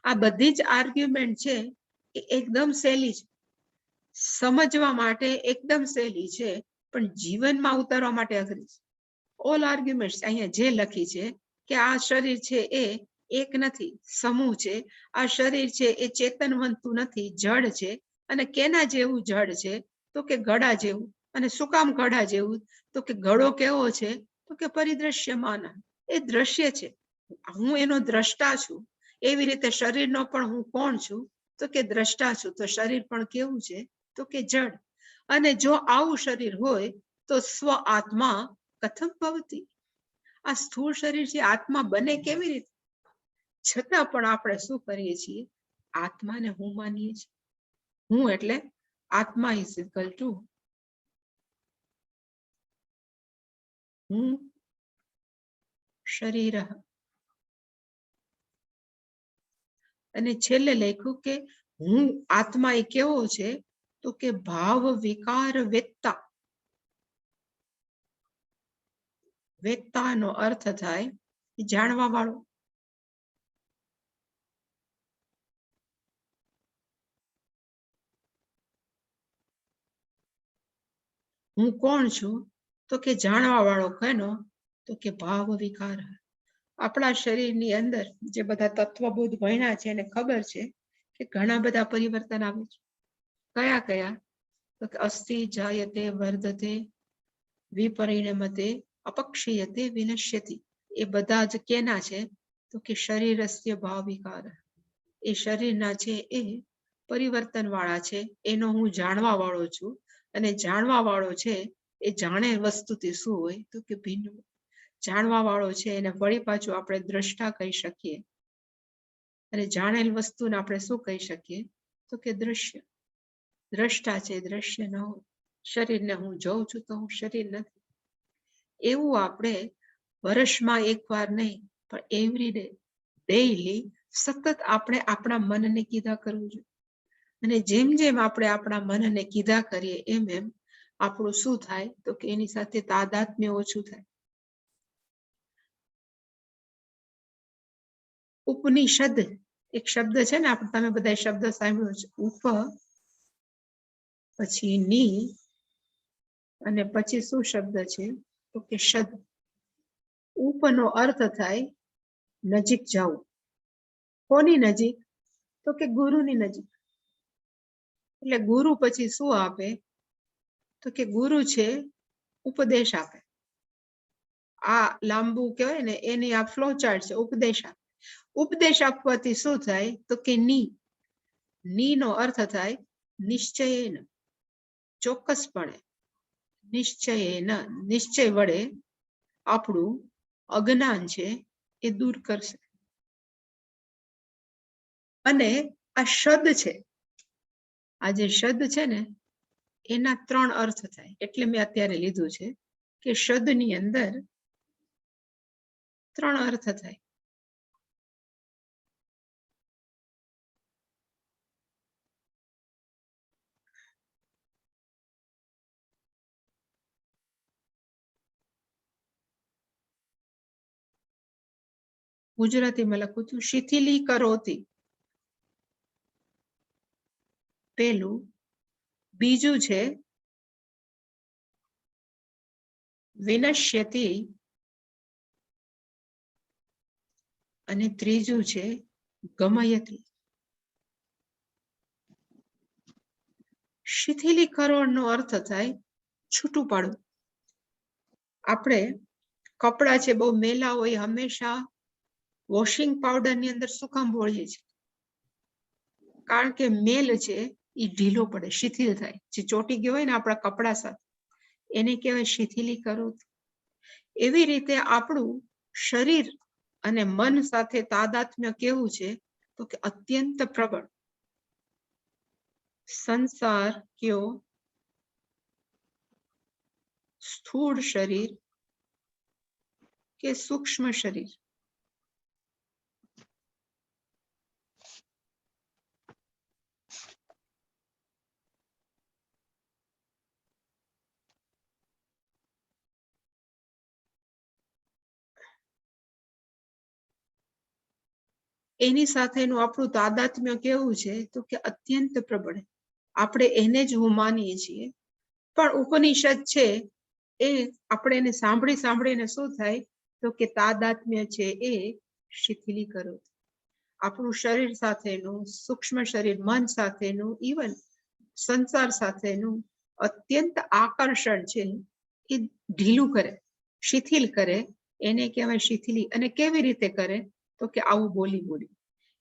આ બધી જ આર્ગ્યુમેન્ટ છે એ એકદમ સહેલી છે, સમજવા માટે એકદમ સહેલી છે, પણ જીવનમાં ઉતારવા માટે અઘરી છે. ઓલ આર્ગ્યુમેન્ટ્સ અહીંયા જે લખી છે કે આ શરીર છે એ એક નથી, સમૂહ છે. આ શરીર છે એ ચેતનવંતું નથી, જડ છે. અને કેના જેવું જડ છે? તો કે ઘડા જેવું. અને શું કામ ઘડા જેવું? તો કે ઘડો કેવો છે? તો કે પરિદ્રશ્યમાન. એ દ્રશ્ય છે, હું એનો દ્રષ્ટા છું. એવી રીતે શરીરનો પણ હું કોણ છું? તો કે દ્રષ્ટા છું. તો શરીર પણ કેવું છે? તો કે જડ. અને જો આવું શરીર હોય તો સ્વ આત્મા કથમ ભવતી. આ સ્થૂળ શરીર છે, આત્મા બને કેવી રીતે? છતાં પણ આપણે શું કરીએ છીએ? આત્માને હું માનીએ છીએ. હું એટલે આત્મા ઇઝ ઇક્વલ ટુ હું શરીર. અને છેલ્લે લખ્યું કે હું આત્મા એ કેવો છે? તો કે ભાવ વિકાર વેત્તા. વેત્તાનો અર્થ થાય જાણવા વાળો. હું કોણ છું? તો કે જાણવા વાળો. કેનો? તો કે ભાવ વિકાર. આપણા શરીરની અંદર જે બધા તત્વબોધ ભણ્યા છે એને ખબર છે કે ઘણા બધા પરિવર્તન આવે છે. કયા કયા? તો કે અસ્થિ જાયતે વર્ધતે વિપરિણમતે અપક્ષીયતે વિનશ્યતિ. એ બધા જ કેના છે? તો કે શરીરસ્ય ભાવ વિકાર. એ શરીરના છે એ પરિવર્તન વાળા છે, એનો હું જાણવા વાળો છું. અને જાણવા વાળો છે એ જાણે વસ્તુથી શું હોય? તો કે ભિન્ન. જાણવા વાળો છે એને વળી પાછું આપણે દ્રષ્ટા કહી શકીએ. અને જાણેલ વસ્તુને આપણે શું કહી શકીએ? તો કે દ્રશ્ય. દ્રષ્ટા છે, દ્રશ્ય ન હોય. શરીરને હું જોઉં છું તો હું શરીર નથી. એવું આપણે વર્ષમાં એકવાર નહીં, પણ એવરી ડે, ડેઈલી સતત આપણે આપણા મનને કીધા કરવું જોઈએ. અને જેમ જેમ આપણે આપણા મનને કીધા કરીએ એમ એમ આપણું શું થાય? તો કે એની સાથે તાદાત્મ્ય ઓછું થાય. ઉપનિષદ એક શબ્દ છે ને, તમે બધા શબ્દ સાંભળ્યો છે. ઉપ પછી ની અને પછી શું શબ્દ છે? તો કે શદ. ઉપનો અર્થ થાય નજીક જવું. કોની નજીક? તો કે ગુરુની નજીક. એટલે ગુરુ પછી શું આપે? તો કે ગુરુ છે ઉપદેશ આપે. આ લાંબુ કહેવાય ને, એની આ ફ્લો ચાર્ટ છે. ઉપદેશ આપે. ઉપદેશ આપવાથી શું થાય? તો કે ની. ની નો અર્થ થાય નિશ્ચયેન, ચોક્કસપણે. નિશ્ચયેન, નિશ્ચય વડે આપણું અજ્ઞાન છે એ દૂર કરશે. અને આ શબ્દ છે, આ જે શબ્દ છે ને, એના 3 અર્થ થાય. એટલે મેં અત્યારે લીધું છે કે શબ્દની અંદર 3 અર્થ થાય. ગુજરાતીમાં લખું છું, શિથિલી કરોતી પેલું. બીજું છે વિનશ્યતિ. અને ત્રીજું છે ગમયતિ. શિથિલીકરણ નો અર્થ થાય છૂટું પાડવું. આપણે કપડા છે બહુ મેલા હોય, હંમેશા વોશિંગ પાવડર ની અંદર શું કામ બોળીએ છીએ? કારણ કે મેલ છે એ ઢીલો પડે, શિથિલ થાય. જે ચોટી ગયો હોય ને આપણા કપડા સાથે, એને કહેવાય શિથિલીકરણ. એવી રીતે આપણું શરીર અને મન સાથે તાદાત્મ્ય કેવું છે? તો કે અત્યંત પ્રબળ. સંસાર કયો સ્થૂળ શરીર કે સૂક્ષ્મ શરીર, એની સાથેનું આપણું તાદાત્મ્ય કેવું છે? તો કે અત્યંત પ્રબળ. આપણે એને જ હું માનીએ છીએ. પણ ઉપનિષદ છે એ આપણે એને સાંભળી સાંભળીને શું થાય? તો કે તાદાત્મ્ય છે એ શિથિલીકરણ. આપણું શરીર સાથેનું, સૂક્ષ્મ શરીર, મન સાથેનું, ઇવન સંસાર સાથેનું અત્યંત આકર્ષણ છે એ ઢીલું કરે, શિથિલ કરે. એને કહેવાય શિથિલી. અને કેવી રીતે કરે? તો કે આવું બોલી બોલી.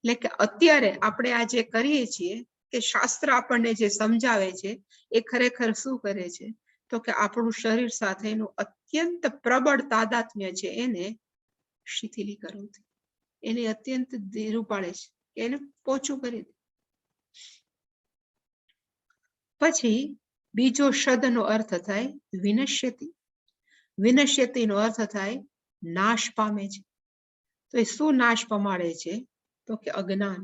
એટલે કે અત્યારે આપણે આ જે કરીએ છીએ, કે શાસ્ત્ર આપણને જે સમજાવે છે, એ ખરેખર શું કરે છે? તો કે આપણું શરીર સાથેનું અત્યંત પ્રબળ તાદાત્મ્ય છે એને શિથિલીકરણ, એને અત્યંત ધીરું પાડે છે, એને પોચું કરી દે. પછી બીજો શબ્દનો અર્થ થાય વિનશ્યતિ. વિનશ્યતિ નો અર્થ થાય નાશ પામે છે. તો એ શું નાશ પમાડે છે? તો કે અજ્ઞાન.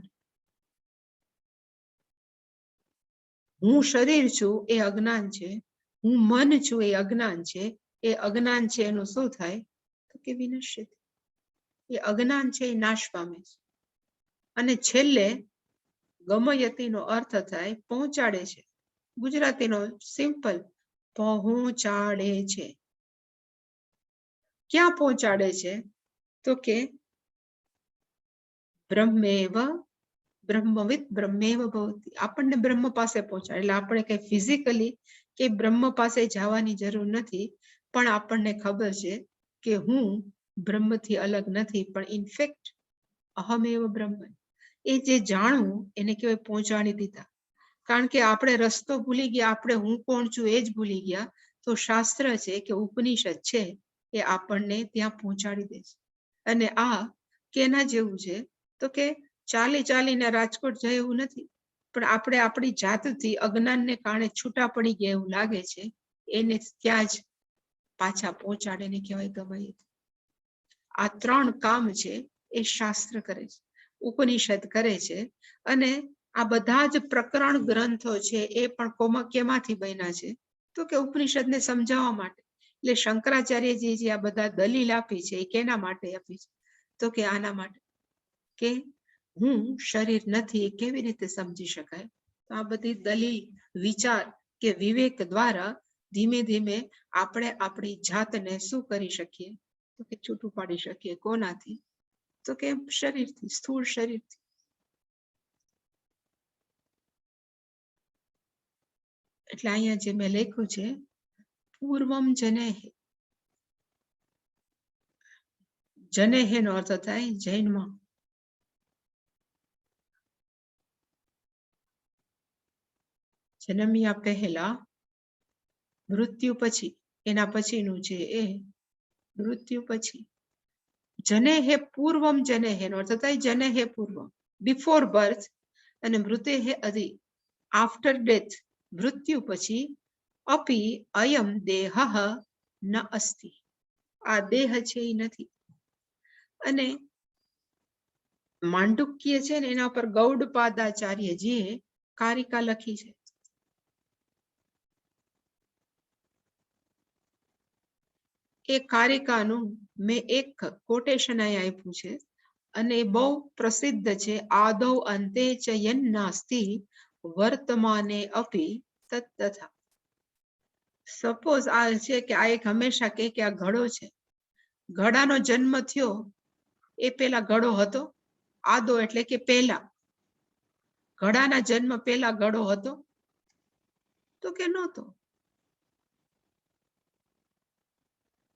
હું શરીર છું એ અજ્ઞાન છે, હું મન છું એ અજ્ઞાન છે. એ અજ્ઞાન છે એનું શું થાય? તો કે વિનશ્યતિ. એ અજ્ઞાન છે એ નાશ પામે છે. અને છેલ્લે ગમયતિનો અર્થ થાય પહોંચાડે છે. ગુજરાતીનો સિમ્પલ, પહોંચાડે છે. ક્યાં પહોંચાડે છે? તો કે બ્રહ્મેવ બ્રહ્મવિદ બ્રહ્મેવ ભવતિ, આપણને બ્રહ્મ પાસે પહોંચાડે. એટલે આપણે કઈ ફિઝિકલી કે બ્રહ્મ પાસે જવાની જરૂર નથી, પણ આપણને ખબર છે કે હું બ્રહ્મથી અલગ નથી, પણ ઇનફેક્ટ અહમેવ બ્રહ્મ. એ જે જાણવું એને કહેવાય પહોંચાડી દીધા. કારણ કે આપણે રસ્તો ભૂલી ગયા, આપણે હું કોણ છું એ જ ભૂલી ગયા. તો શાસ્ત્ર છે કે ઉપનિષદ છે એ આપણને ત્યાં પહોંચાડી દે છે. અને આ કેના જેવું છે તો કે ચાલી ચાલીને રાજકોટ જાય એવું નથી, પણ આપણે આપણી જાતથી અજ્ઞાનને કારણે છૂટા પડી ગયા એવું લાગે છે, એને ત્યાં જ પાછા પહોંચાડે ને કહેવાય ગવાય. આ 3 કામ છે એ શાસ્ત્ર કરે છે, ઉપનિષદ કરે છે. અને આ બધા જ પ્રકરણ ગ્રંથો છે એ પણ કેમાંથી બન્યા છે તો કે ઉપનિષદને સમજાવવા માટે. એટલે શંકરાચાર્યજી જે આ બધા દલીલ આપી છે એ કેના માટે આપી છે તો કે આના માટે કે હું શરીર નથી એ કેવી રીતે સમજી શકાય. તો આ બધી દલીલ, વિચાર કે વિવેક દ્વારા ધીમે ધીમે આપણે આપણી જાતને શું કરી શકીએ તો કે છૂટું પાડી શકીએ. કોનાથી તો કે શરીરથી, સ્થૂળ શરીરથી. એટલે અહીંયા જે મેં લખ્યું છે પૂર્વમ જનેહ. જનેહ નો અર્થ થાય જૈનમાં. જન્મ્યા પહેલા, મૃત્યુ પછી, એના પછીનું છે એ મૃત્યુ પછી. જનેહે પૂર્વમ જનેહ નો અર્થ થાય જનેહે પૂર્વમ, બિફોર બર્થ, અને મૃતેહે અધિ, આફ્ટર ડેથ, મૃત્યુ પછી. અપી અયમ દેહ ન અસ્તિ, આ દેહ છે એ નથી. અને માંડુક્ય છે ને એના પર ગૌડપાદાચાર્યજીએ કારિકા લખી છે. એ કારિકાનું મેં એક કોટેશન અહીંયા આપ્યું છે અને બહુ પ્રસિદ્ધ છે. આદૌ અંતે ચ યન નાસ્તિ વર્તમાને અપી તત્તથા. સપોઝ આ છે કે આ એક હંમેશા કે આ ઘડો છે, ઘડાનો જન્મ થયો એ પેલા ઘડો હતો? આદો એટલે કે પહેલા, ઘડાના જન્મ પહેલા ઘડો હતો તો કે નહોતો.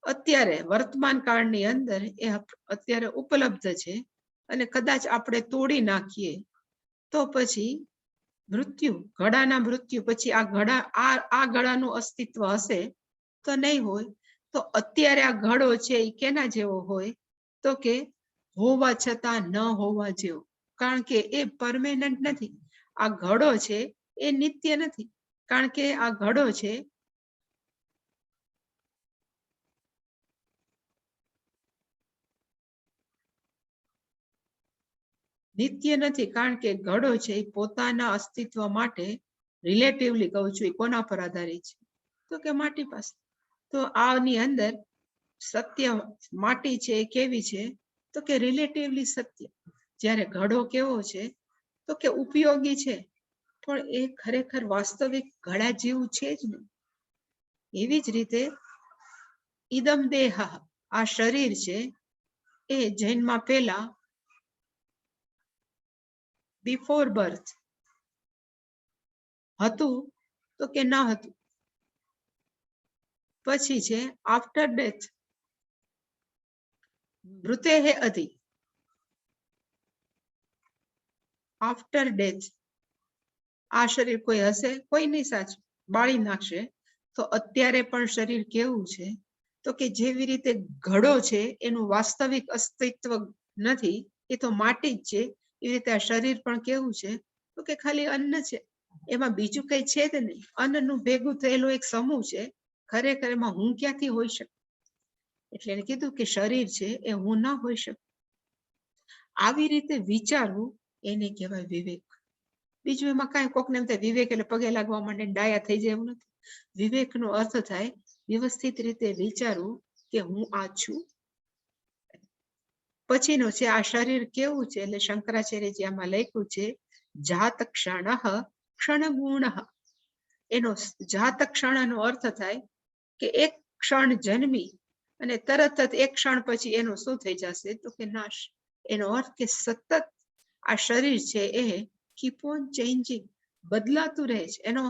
અત્યારે વર્તમાન કાળની અંદર એ અત્યારે ઉપલબ્ધ છે અને કદાચ આપણે તોડી નાખીએ તો પછી મૃત્યુ, ઘડાના મૃત્યુ પછી આ ઘડાનું અસ્તિત્વ હશે તો નહીં હોય. તો અત્યારે આ ઘડો છે એ કેના જેવો હોય તો કે હોવા છતાં ન હોવા જેવો, કારણ કે એ પરમેનન્ટ નથી. આ ઘડો છે એ નિત્ય નથી, કારણ કે આ ઘડો છે નિત્ય નથી, કારણ કે ઘડો છે એ પોતાના અસ્તિત્વ માટે રિલેટિવલી કહું છું એ કોના પર આધારિત છે તો કે માટી પાસે. તો આની અંદર સત્ય માટી છે એ કેવી છે તો કે રિલેટિવલી સત્ય. જ્યારે ઘડો કેવો છે તો કે ઉપયોગી છે, પણ એ ખરેખર વાસ્તવિક ઘડા જેવું છે જ નહીં. એવી જ રીતે ઇદમ દેહ, આ શરીર છે એ જન્મમાં પહેલા, બિફોર બર્થ હતું તો કે ન હતું, પછી છે આફ્ટર ડેથ, મૃતેહે અધિ, આફ્ટર ડેથ આ શરીર કોઈ હશે? કોઈ નહીં, સાચું બાળી નાખશે. તો અત્યારે પણ શરીર કેવું છે તો કે જેવી રીતે ઘડો છે એનું વાસ્તવિક અસ્તિત્વ નથી, એ તો માટી જ છે, એવી રીતે આ શરીર પણ કેવું છે તો કે ખાલી અન્ન છે, એમાં બીજું કઈ છે જ નહીં. અન્નનું ભેગું થયેલું એક સમૂહ છે, ખરેખર એમાં હું ક્યાંથી હોઈ શકું? એટલે એને કીધું કે શરીર છે એ હું ના હોઈ શકું. આવી રીતે વિચારવું એને કહેવાય વિવેક. બીજું એમાં કાંઈ કોકને એમ થાય વિવેક એટલે પગે લાગવા માંડે ડાયા થઈ જાય એવું નથી. વિવેકનો અર્થ થાય વ્યવસ્થિત રીતે વિચારવું કે હું આ છું. પછીનો છે આ શરીર કેવું છે, એટલે શંકરાચાર્યજી આમાં લખ્યું છે જાત ક્ષણ ક્ષણ ગુણ. એનો જાત ક્ષણનો અર્થ થાય કે એક ક્ષણ જન્મી અને તરત જ એક ક્ષણ પછી એનો શું થઈ જશે તો કે નાશ. એનો અર્થ કે સતત આ શરીર છે એ કીપ ઓન ચેન્જિંગ, બદલાતું રહે છે. એનો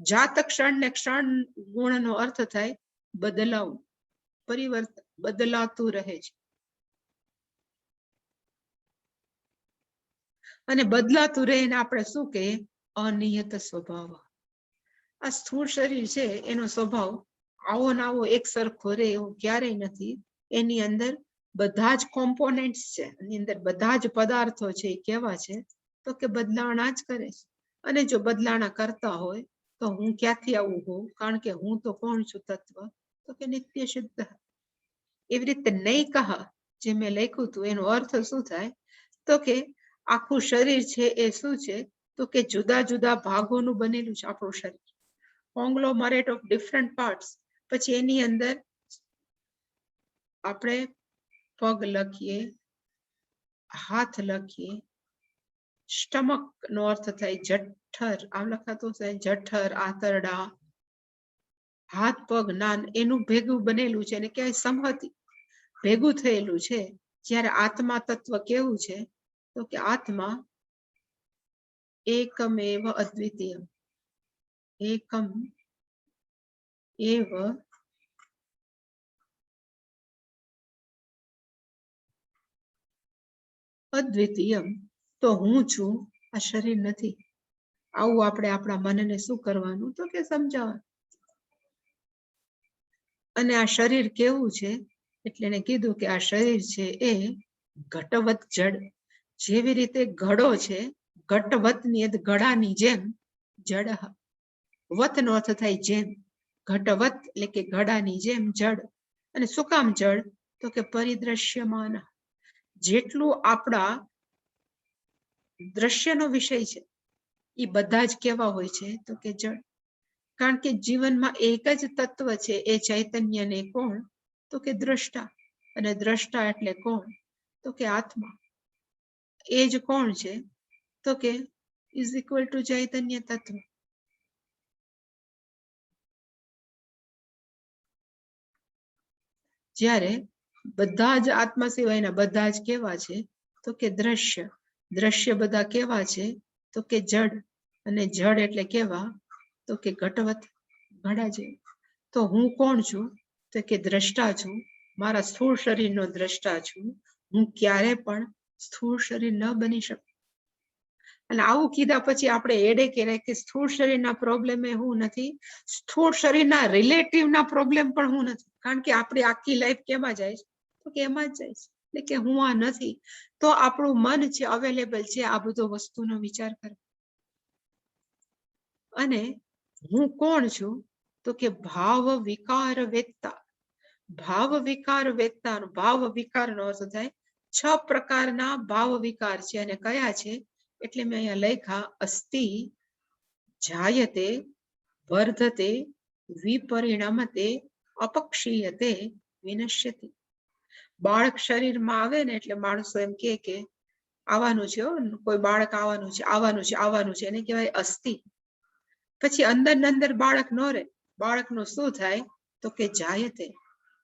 જાત ક્ષણ ને ક્ષણ ગુણનો અર્થ થાય બદલાવું, પરિવર્તન, બદલાતું રહે છે. અને બદલાતું રહે ને આપણે શું કહીએ? અનિયત સ્વભાવ. આ સ્થૂળ શરીર છે એનો સ્વભાવ આવો ને આવો એક સરખો રહે એવું ક્યારેય નથી. એની અંદર બધા જ કોમ્પોનેન્ટ્સ છે, એની અંદર બધા જ પદાર્થો છે એ કેવા છે? તો કે બદલાણા જ કરે છે. અને જો બદલાણા કરતા હોય તો હું ક્યાંથી આવું હોઉં? કારણ કે હું તો કોણ છું? તત્વ. તો કે નિત્ય શુદ્ધ. એવી રીતે નહીં કહા જે મેં લખ્યું હતું એનો અર્થ શું થાય? તો કે આખું શરીર છે એ શું છે? તો કે જુદા જુદા ભાગોનું બનેલું છે આપણું શરીર, કોંગ્લોમરેટ ઓફ ડિફરન્ટ પાર્ટ્સ. પછી એની અંદર આપણે પગ લખીએ, હાથ લખીએ, સ્ટમક નો અર્થ થાય જઠર, આમ લખાતું છે જઠર, આંતરડા, હાથ પગ નાન, એનું ભેગું બનેલું છે અને ક્યાંય સંહતિ, ભેગું થયેલું છે. જ્યારે આત્મા તત્વ કેવું છે? તો કે આત્મા એકમેવ અદ્વિતીય, એકમ એવ અદ્વિતીયમ. તો હું છું, આ શરીર નથી. આવું આપણે આપણા મનને શું કરવાનું? તો કે સમજાવવાનું. અને આ શરીર કેવું છે? એટલે એને કીધું કે આ શરીર છે એ ઘટવત જડ. જેવી રીતે ઘડો છે ઘટવતની ઘડાની જેમ, જડ, વત નો અર્થ થાય જેમ, ઘટવત એટલે કે ઘડાની જેમ જડ. અને શું કામ જડ? તો કે પરિદ્રશ્યમાન, જેટલું આપણા દ્રશ્યનો વિષય છે એ બધા જ કેવા હોય છે? તો કે જડ. કારણ કે જીવનમાં એક જ તત્વ છે એ ચૈતન્યને કોણ? તો કે દ્રષ્ટા. અને દ્રષ્ટા એટલે કોણ? તો કે આત્મા. એ જ કોણ છે? તો કે ઇઝ ઇક્વલ ટુ ચૈતન્ય તત્વ. જ્યારે બધા જ આત્મા સિવાયના બધા જ કેવા છે? તો કે દ્રશ્ય. દ્રશ્ય બધા કેવા છે? તો કે જડ. અને જડ એટલે કેવા? તો કે ઘટવત, ઘડા જેવું. તો હું કોણ છું? તો કે દ્રષ્ટા છું. મારા સ્થૂળ શરીરનો દ્રષ્ટા છું. હું ક્યારે પણ સ્થૂળ શરીર ન બની શકું. અને આવું કીધા પછી આપણે એડે કહેવાય કે સ્થૂળ શરીરના પ્રોબ્લેમ એ હું નથી, સ્થૂળ શરીરના રિલેટિવના પ્રોબ્લેમ પણ હું નથી. કારણ કે આપણી આખી લાઈફ કેમાં જાય છે? તો કે એમાં જ જાય છે. એટલે કે હું આ નથી. તો આપણું મન છે અવેલેબલ છે આ બધો વસ્તુનો વિચાર કરે. અને હું કોણ છું? તો કે ભાવ વિકાર વેત્તા. ભાવ વિકાર વેત્તાનો ભાવ વિકારનો અર્થ થાય 6 પ્રકારના ભાવ વિકાર છે. અને કયા છે? એટલે મેં અહીંયા લખ્યા: અસ્તિ, જાયતે, વર્ધતે, વિપરિણમતે, અપક્ષીયતે, વિનશ્યતિ. બાળક શરીરમાં આવે ને એટલે માણસો એમ કે આવવાનું છે, કોઈ બાળક આવવાનું છે, આવવાનું છે, આવવાનું છે, એને કહેવાય અસ્થિ. પછી અંદર ને અંદર બાળક ન રહે. બાળકનું શું થાય? તો કે જાયતે,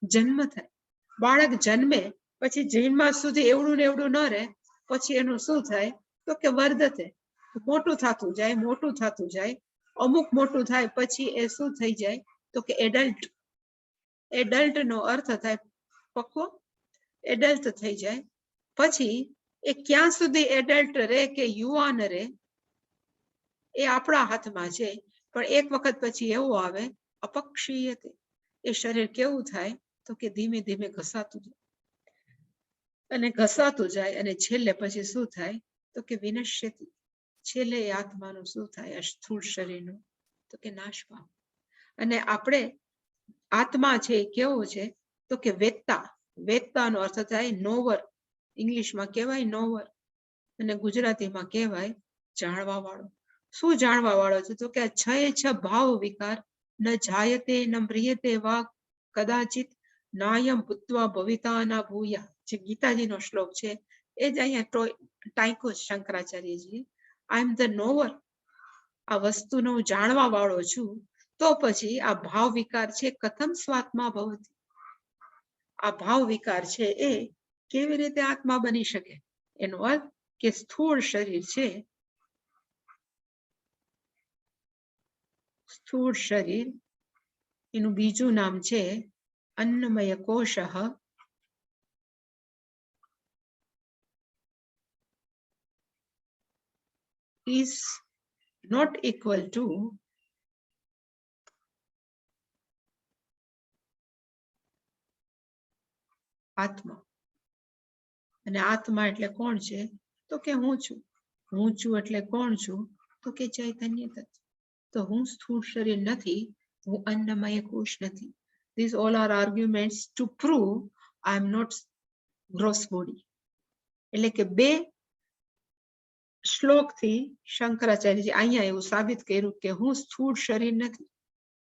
જન્મ થાય. બાળક જન્મે પછી જન્મા સુધી એવડું ને એવડું ન રહે. પછી એનું શું થાય? તો કે વર્ધતે, મોટું થતું જાય, મોટું થતું જાય. અમુક મોટું થાય પછી એ શું થઈ જાય? તો કે એડલ્ટ. એડલ્ટ નો અર્થ થાય પક્વો, એડલ્ટ થઈ જાય. પછી એ ક્યાં સુધી એડલ્ટ રહે કે યુવાન રહે એ આપણા હાથમાં છે. પણ એક વખત પછી એવું આવે અપક્ષીયતે, એ શરીર કેવું થાય? તો કે ધીમે ધીમે ઘસાતું જાય અને ઘસાતું જાય. અને છેલ્લે પછી શું થાય? તો કે વિનશ્યતિ. છેલ્લે એ આત્માનું શું થાય? આ સ્થૂળ શરીરનું તો કે નાશ પામે. અને આપણે આત્મા છે એ કેવો છે? તો કે વેત્તા. વેત્તાનો અર્થ થાય નોવર. ઇંગ્લિશમાં કહેવાય નોવર અને ગુજરાતીમાં કહેવાય જાણવા વાળો. શું જાણવા વાળો છે? તો કે 6 ભાવ વિકાર ન જાયતે ન મ્રિયતે વા કદાચિત નાયમ ભૂત્વા ભવિતા ના ભૂયા, જે ગીતાજીનો શ્લોક છે એ જ અહીંયા ટાંકો શંકરાચાર્યજી. આઈ એમ ધ નોવર. આ વસ્તુનો જાણવા વાળો છું. તો પછી આ ભાવ વિકાર છે કથમ સ્વાત્મા ભવતી. આ ભાવ વિકાર છે એ કેવી રીતે આત્મા બની શકે? એનો અર્થ કે સ્થૂળ શરીર છે, સ્થૂળ શરીર એનું બીજું નામ છે અન્નમય કોષ, is not equal to આત્મા. અને આત્મા એટલે કોણ છે? તો કે હું છું. હું છું એટલે કોણ છું? તો કે ચૈતન્ય તત્વ. તો હું સ્થૂળ શરીર નથી, હું અન્નમય કોષ નથી. These all are arguments to prove I am not gross body. એટલે કે બે શ્લોકથી શંકરાચાર્યજી અહીંયા એવું સાબિત કર્યું કે હું સ્થૂળ શરીર નથી,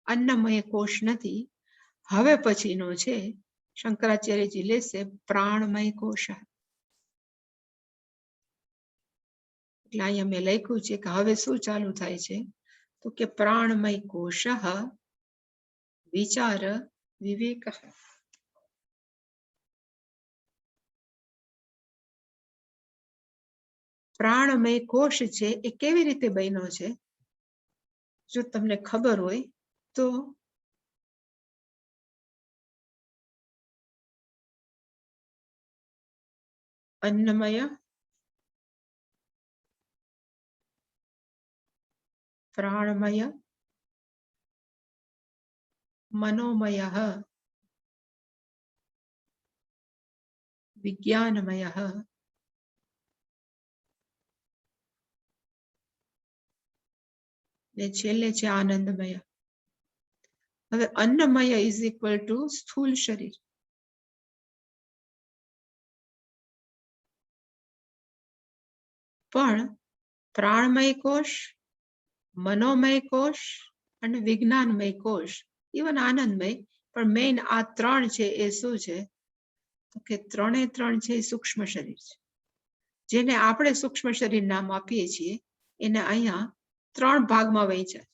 અન્નમય કોષ નથી. હવે પછીનો છે શંકરાચાર્યજી લેશે પ્રાણમય કોષ. એટલે અહીંયા મેં લખ્યું છે કે હવે શું ચાલુ થાય છે? તો કે પ્રાણમય કોષ વિચાર વિવેક. પ્રાણમય કોષ છે એ કેવી રીતે બન્યો છે? જો તમને ખબર હોય તો અન્નમય, પ્રાણમય, મનોમય, વિજ્ઞાનમય ને છેલ્લે છે આનંદમય. હવે અન્નમય ઇઝ ઇક્વલ ટુ સ્થૂળ શરીર. પણ પ્રાણમય કોષ, મનોમય કોષ અને વિજ્ઞાનમય કોષ, ઇવન આનંદમય, પણ મેઇન આ ત્રણ છે એ શું છે? તો કે ત્રણે ત્રણ છે સૂક્ષ્મ શરીર છે. જેને આપણે સૂક્ષ્મ શરીર નામ આપીએ છીએ એને અહીંયા ત્રણ ભાગમાં વહેંચાય: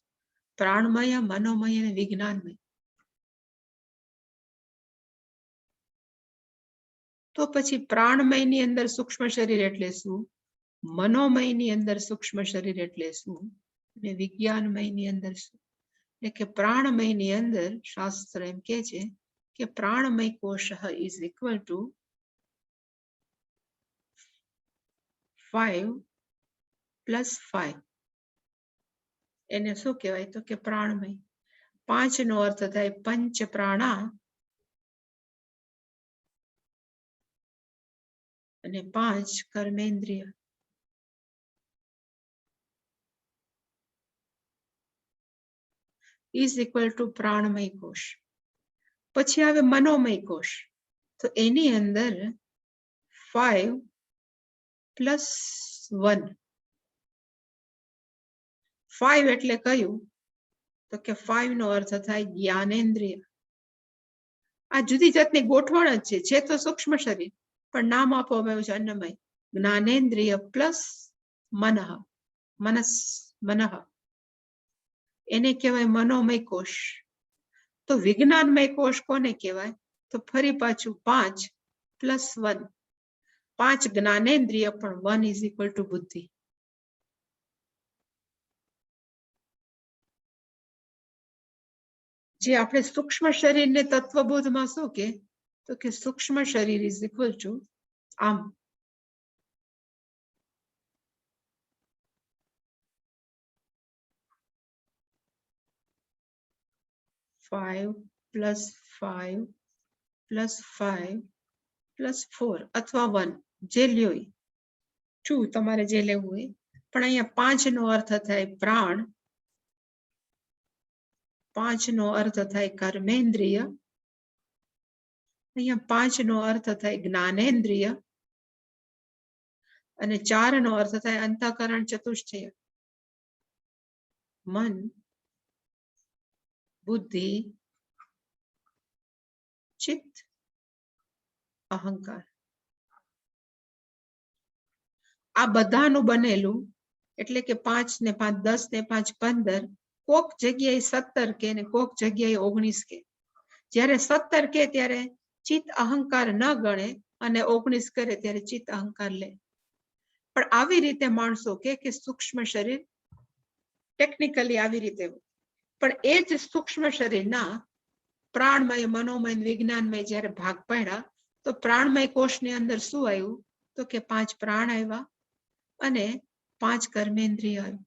પ્રાણમય, મનોમય અને વિજ્ઞાનમય. તો પછી પ્રાણમયની અંદર સૂક્ષ્મ શરીર એટલે શું? મનોમયની અંદર સૂક્ષ્મ શરીર એટલે શું? અને વિજ્ઞાનમયની અંદર શું? એટલે કે પ્રાણમયની અંદર શાસ્ત્ર એમ કે છે કે પ્રાણમય કોષ ઇઝ ઇક્વલ ટુ 5 + 5. એને શું કહેવાય? તો કે પ્રાણમય. 5 નો અર્થ થાય પંચ પ્રાણા અને 5 કર્મેન્દ્રિય. ઇઝ ઇક્વલ ટુ પ્રાણમય કોષ. પછી આવે મનોમય કોષ. તો એની અંદર 5 + 1. 5 એટલે કયું? તો કે 5 નો અર્થ થાય જ્ઞાનેન્દ્રિય. આ જુદી જાતની ગોઠવણ જ છે તો સૂક્ષ્મ શરીર, પણ નામ આપવામાં આવ્યું છે અન્નમય. જ્ઞાનેન્દ્રિય પ્લસ મનઃ, મનઃ, એને કહેવાય મનોમય કોષ. તો વિજ્ઞાનમય કોષ કોને કહેવાય? તો ફરી પાછું 5 + 1. 5 જ્ઞાનેન્દ્રિય, પણ 1 ઇઝ ઇક્વલ ટુ બુદ્ધિ. જે આપણે સૂક્ષ્મ શરીરને તત્વબોધમાં શું કે? તો કે સૂક્ષ્મ શરીર ઇઝ ઇક્વલ ટુ આમ. +5 + 5 + 5 + 4 અથવા 1, જે લ્યો 2 તમારે જે લેવું હોય. પણ અહીંયા 5 નો અર્થ થાય પ્રાણ, 5 નો અર્થ થાય કર્મેન્દ્રિય, અહીંયા 5 નો અર્થ થાય જ્ઞાનેન્દ્રિય, અને 4 નો અર્થ થાય અંતઃકરણ ચતુષ્ટય: મન, બુદ્ધિ, ચિત્ત, અહંકાર. આ બધાનું બનેલું, એટલે કે 5 ને 5 10 ને 5 15, કોક જગ્યાએ 17 કે ને કોક જગ્યાએ 19 કે. જ્યારે 17 કે ત્યારે ચિત્ત અહંકાર ન ગણે અને 19 કરે ત્યારે ચિત્ત અહંકાર લે. પણ આવી રીતે માણસો કે સૂક્ષ્મ શરીર ટેકનિકલી આવી રીતે, પણ એ જ સૂક્ષ્મ શરીરના પ્રાણમય, મનોમય, વિજ્ઞાનમય જયારે ભાગ પાડ્યા તો પ્રાણમય કોષની અંદર શું આવ્યું? તો કે 5 પ્રાણ આવ્યા અને 5 કર્મેન્દ્રિય આવ્યું.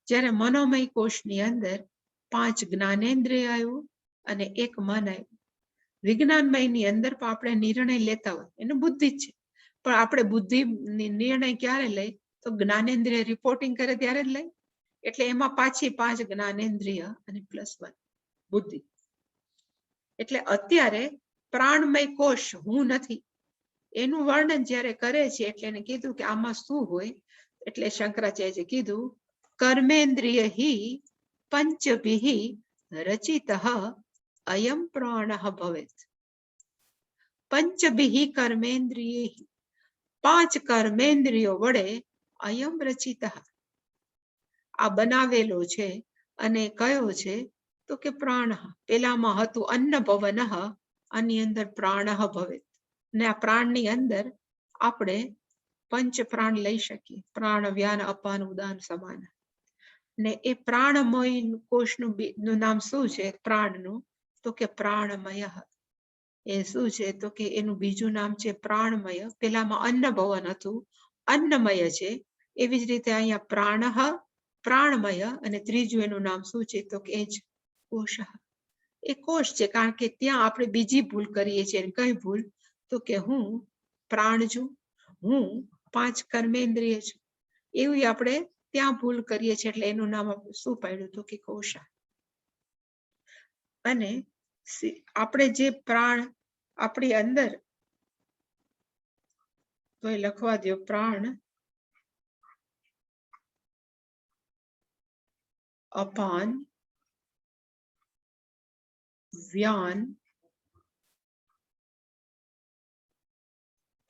જ્યારે મનોમય કોષની અંદર 5 જ્ઞાનેન્દ્રિય આવ્યું અને 1 મન આવ્યું. વિજ્ઞાનમયની અંદર પણ આપણે નિર્ણય લેતા હોય, એનું બુદ્ધિ જ છે, પણ આપણે બુદ્ધિ નિર્ણય ક્યારે લઈ? તો જ્ઞાનેન્દ્રિય રિપોર્ટિંગ કરે ત્યારે જ લઈ. એટલે એમાં પાછી 5 જ્ઞાનેન્દ્રિય અને +1 બુદ્ધિ. એટલે અત્યારે પ્રાણમય કોષ હું નથી એનું વર્ણન જ્યારે કરે છે એટલે એને કીધું કે આમાં શું હોય? એટલે શંકરાચાર્યએ કીધું કર્મેન્દ્રિય હિ પંચભિઃ રચિતઃ અયમ પ્રાણઃ ભવેત. પંચભિઃ કર્મેન્દ્રિયૈ, 5 કર્મેન્દ્રિયો વડે અયમ રચિતઃ આ બનાવેલો છે. અને કયો છે? તો કે પ્રાણ. પેલામાં હતું અન્ન ભવનઃ, આની અંદર પ્રાણઃ ભવેત. ને આ પ્રાણની અંદર આપણે પંચ પ્રાણ લઈ શકીએ, પ્રાણ, વ્યાન, અપાન, ઉદાન, સમાન. ને એ પ્રાણમય કોષનું નામ શું છે પ્રાણનું? તો કે પ્રાણમય. એ શું છે? તો કે એનું બીજું નામ છે પ્રાણમય. પેલામાં અન્ન ભવન હતું, અન્નમય છે. એવી જ રીતે અહીંયા પ્રાણ, પ્રાણમય, અને ત્રીજું એનું નામ શું છે? તો કે એ જ કોષ. એ કોષ છે, કારણ કે ત્યાં આપણે બીજી ભૂલ કરીએ છીએ. કઈ ભૂલ? તો કે હું પ્રાણ છું, હું 5 કર્મેન્દ્રિય છું, એવી આપણે ત્યાં ભૂલ કરીએ છીએ. એટલે એનું નામ શું પાડ્યું? તો કે કોષ. અને આપણે જે પ્રાણ આપણી અંદર, તો એ લખવા દો, પ્રાણ, અપાન, વ્યાન,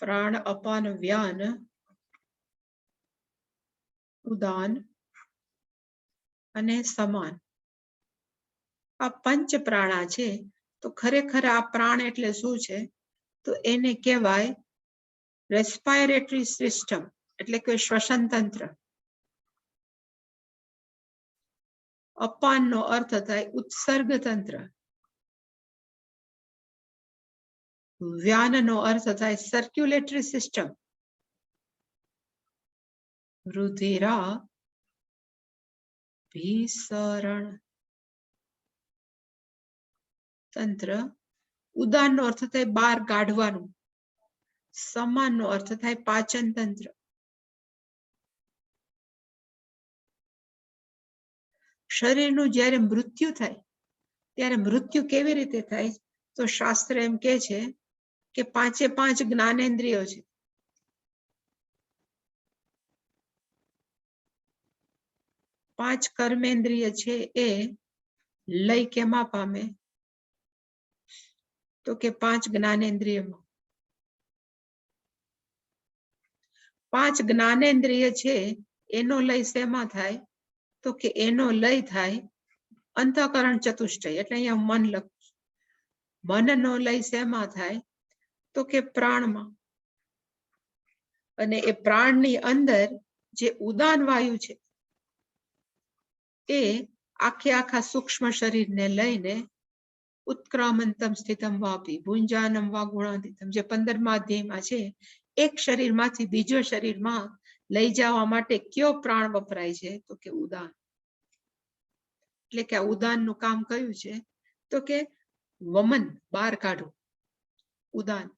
પ્રાણ, અપાન, વ્યાન, ઉદાન અને સમાન. આ પંચ પ્રાણા છે. તો ખરેખર આ પ્રાણ એટલે શું છે? તો એને કહેવાય રેસ્પાયરેટરી સિસ્ટમ, એટલે કે શ્વસન તંત્ર. અપાનનો અર્થ થાય ઉત્સર્ગ તંત્ર. વ્યાનનો અર્થ થાય સર્ક્યુલેટરી સિસ્ટમ. રુધિરા ભીસરણ તંત્ર. ઉદાનનો અર્થ થાય બહાર કાઢવાનું. સમાનનો અર્થ થાય પાચન તંત્ર. શરીરનું જ્યારે મૃત્યુ થાય ત્યારે મૃત્યુ કેવી રીતે થાય? તો શાસ્ત્ર એમ કે છે કે 5 જ્ઞાનેન્દ્રિયો છે. 5 કર્મેન્દ્રિય છે એ લય કેમાં પામે? તો કે 5 જ્ઞાનેન્દ્રિયમાં. 5 જ્ઞાનેન્દ્રિય છે એનો લય શેમાં થાય? તો કે એનો લય થાય અંતઃકરણ ચતુષ્ટય. એટલે અહીંયા મન લખું. મનનો લય શેમાં થાય? તો કે પ્રાણમાં. અને એ પ્રાણની અંદર જે ઉદાન વાયુ છે એ આખા સૂક્ષ્મ શરીરને લઈને ઉત્ક્રામંતમ સ્થિતમ વાપી ભુંજાનમ વા ગુણાતીતમ, જે 15મા અધ્યાયમાં છે, એક શરીરમાંથી બીજો શરીરમાં લઈ જવા માટે કયો પ્રાણ વપરાય છે? તો કે ઉદાન. એટલે કે આ ઉદાનનું કામ કયું છે? તો કે વમન, બહાર કાઢવું. ઉદાન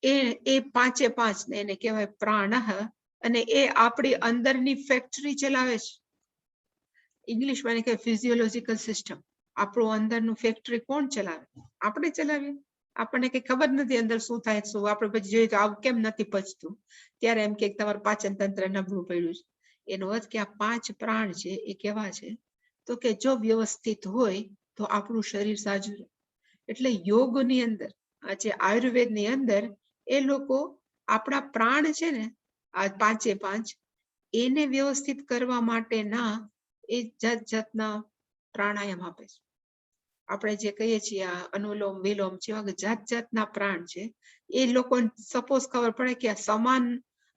એ 5 ને એને કહેવાય પ્રાણ. અને એ આપણી અંદરની ફેક્ટરી ચલાવે છે. ઇંગ્લિશમાં એને કહેવાય ફિઝિયોલોજીકલ સિસ્ટમ. આપણું અંદરનું ફેક્ટરી કોણ ચલાવે? આપણે ચલાવીએ. આપણને કઈ ખબર નથી અંદર શું થાય શું. આપણે પછી જોઈએ તો આવું કેમ નથી પચતું, ત્યારે એમ કે તમારું પાચન તંત્ર નબળું પડ્યું છે. એનો અર્થ કે આ 5 પ્રાણ છે એ કેવા છે? તો કે જો વ્યવસ્થિત હોય તો આપણું શરીર સાજું રહે. એટલે યોગની અંદર, આજે આયુર્વેદની અંદર એ લોકો આપણા પ્રાણ છે ને, આ 5 એને વ્યવસ્થિત કરવા માટેના એ જાતના પ્રાણાયામ આપે છે. આપણે જે કહીએ છીએ આ અનુલોમ વિલોમ જેવા જાતના પ્રાણ છે. એ લોકો સપોઝ ખબર પડે કે આ સમાન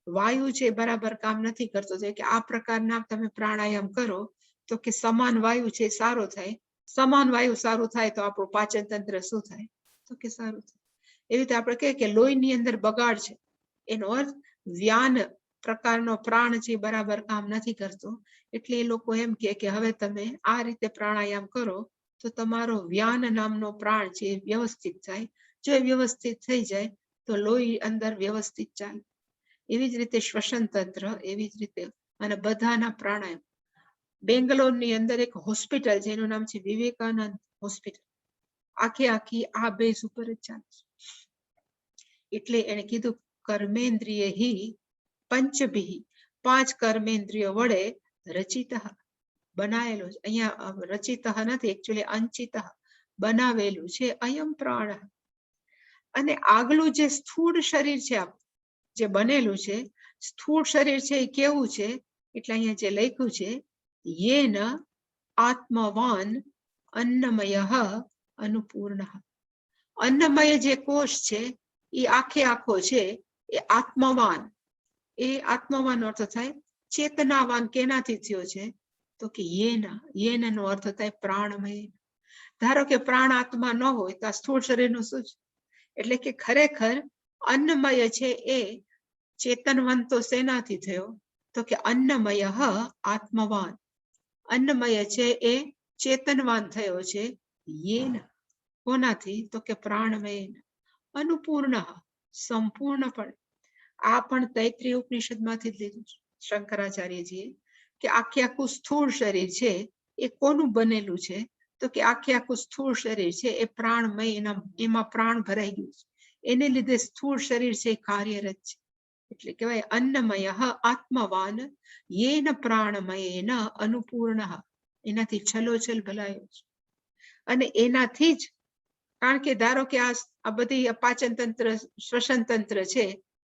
વાયુ છે બરાબર કામ નથી કરતો, કે આ પ્રકારના તમે પ્રાણાયામ કરો તો કે સમાન વાયુ છે સારો થાય, સમાન વાયુ સારું થાય તો આપણું પાચન તંત્ર શું થાય, તો કે સારું થાય. એવી રીતે આપણે કહીએ કે લોહીની અંદર બગાડ છે, એનો અર્થ વ્યાન પ્રકારનો પ્રાણ છે બરાબર કામ નથી કરતો, એટલે એ લોકો એમ કે હવે તમે આ રીતે પ્રાણાયામ કરો તો તમારો વ્યાન નામનો પ્રાણ છે વ્યવસ્થિત થાય. જો એ વ્યવસ્થિત થઈ જાય તો લોહી અંદર વ્યવસ્થિત ચાલે. એવી જ રીતે શ્વસન તંત્ર, એવી જ રીતે અને બધાના પ્રાણાયામ. બેંગ્લોરની અંદર એક હોસ્પિટલ છે, એનું નામ છે વિવેકાનંદ હોસ્પિટલ. આખી આ બેઝ ઉપર જ ચાલે છે. એટલે એને કીધું કર્મેન્દ્રિય પંચભી, 5 કર્મેન્દ્રિયો વડે રચિત બનાવેલું છે. અહીંયા રચિત નથી, એકચ્યુઅલી અંચિત બનાવેલું છે અયમ પ્રાણ. અને આગલું જે સ્થૂળ શરીર છે જે બનેલું છે, સ્થૂળ શરીર છે એ કેવું છે, એટલે અહીંયા જે લખ્યું છે યેન આત્મવાન અન્નમય અનુપૂર્ણ. અન્નમય જે કોષ છે એ આખો છે એ આત્મવાન. એ આત્મવાન અર્થ થાય ચેતનાવાન. કેનાથી થયો છે, તો કે યેન નો અર્થ થાય પ્રાણમય. ધારો કે પ્રાણ આત્મા ન હોય તો આ સ્થૂળ શરીરનું શું છે, એટલે કે ખરેખર અન્નમય છે એ ચેતનવાન તો શેનાથી થયો, તો કે અન્નમય આત્મવાન. અન્નમય છે એ ચેતનવાન થયો છે યેન. કોનાથી, તો કે પ્રાણમય. અનુપૂર્ણ સંપૂર્ણપણે. આ પણ તૈત્રીય ઉપનિષદમાંથી જ લીધું છે શંકરાચાર્યજીએ, કે આખું સ્થૂળ શરીર છે એ કોનું બનેલું છે, તો કે આખું સ્થૂળ શરીર છે એ પ્રાણમય, એમાં પ્રાણ ભરાઈ ગયું છે, એને લીધે સ્થૂળ શરીર છે કાર્યરત છે. એટલે કહેવાય અન્નમય આત્મવાન યેન પ્રાણમયેન અનુપૂર્ણ. એનાથી છલોછલ ભલાયો છે. અને એનાથી જ, કારણ કે ધારો કે આ બધી પાચન તંત્ર શ્વસન તંત્ર છે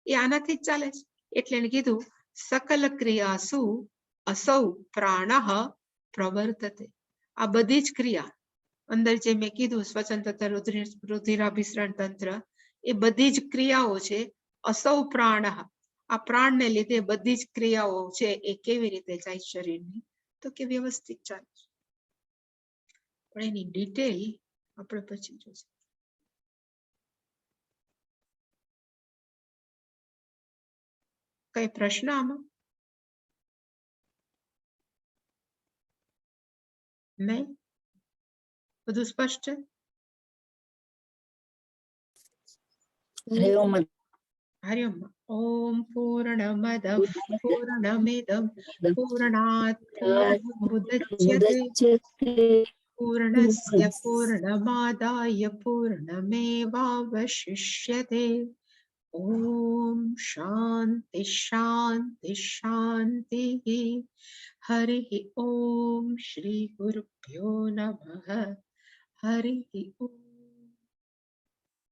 એ આનાથી જ ચાલે છે. એટલે એને કીધું સકલ ક્રિયાસુ અસૌ પ્રાણ પ્રવર્તતે. આ બધી જ ક્રિયા અંદર જે મેં કીધું શ્વસન તંત્ર, રુધિરાભિસરણ તંત્ર, એ બધી જ ક્રિયાઓ છે અસૌ પ્રાણ. આ પ્રાણને લીધે બધી જ ક્રિયાઓ છે એ કેવી રીતે જાય શરીરની, તો કે વ્યવસ્થિત ચાલે છે. પણ એની ડિટેલ આપણે પછી જોઈશું. કઈ પ્રશ્ન આમાં? નહીં? બધું સ્પષ્ટ છે? હરિઓમ. ઓમ પૂર્ણમદ પૂર્ણમિદં પૂર્ણાત પૂર્ણમુદચ્યતે પૂર્ણસ્ય પૂર્ણમાદાય પૂર્ણમેવાવશિષ્યતે. ઓમ શાંતિ શાંતિ શાંતિ. હરિ ઓમ શ્રી ગુરુભ્યો નમઃ. હરિ ઓમ.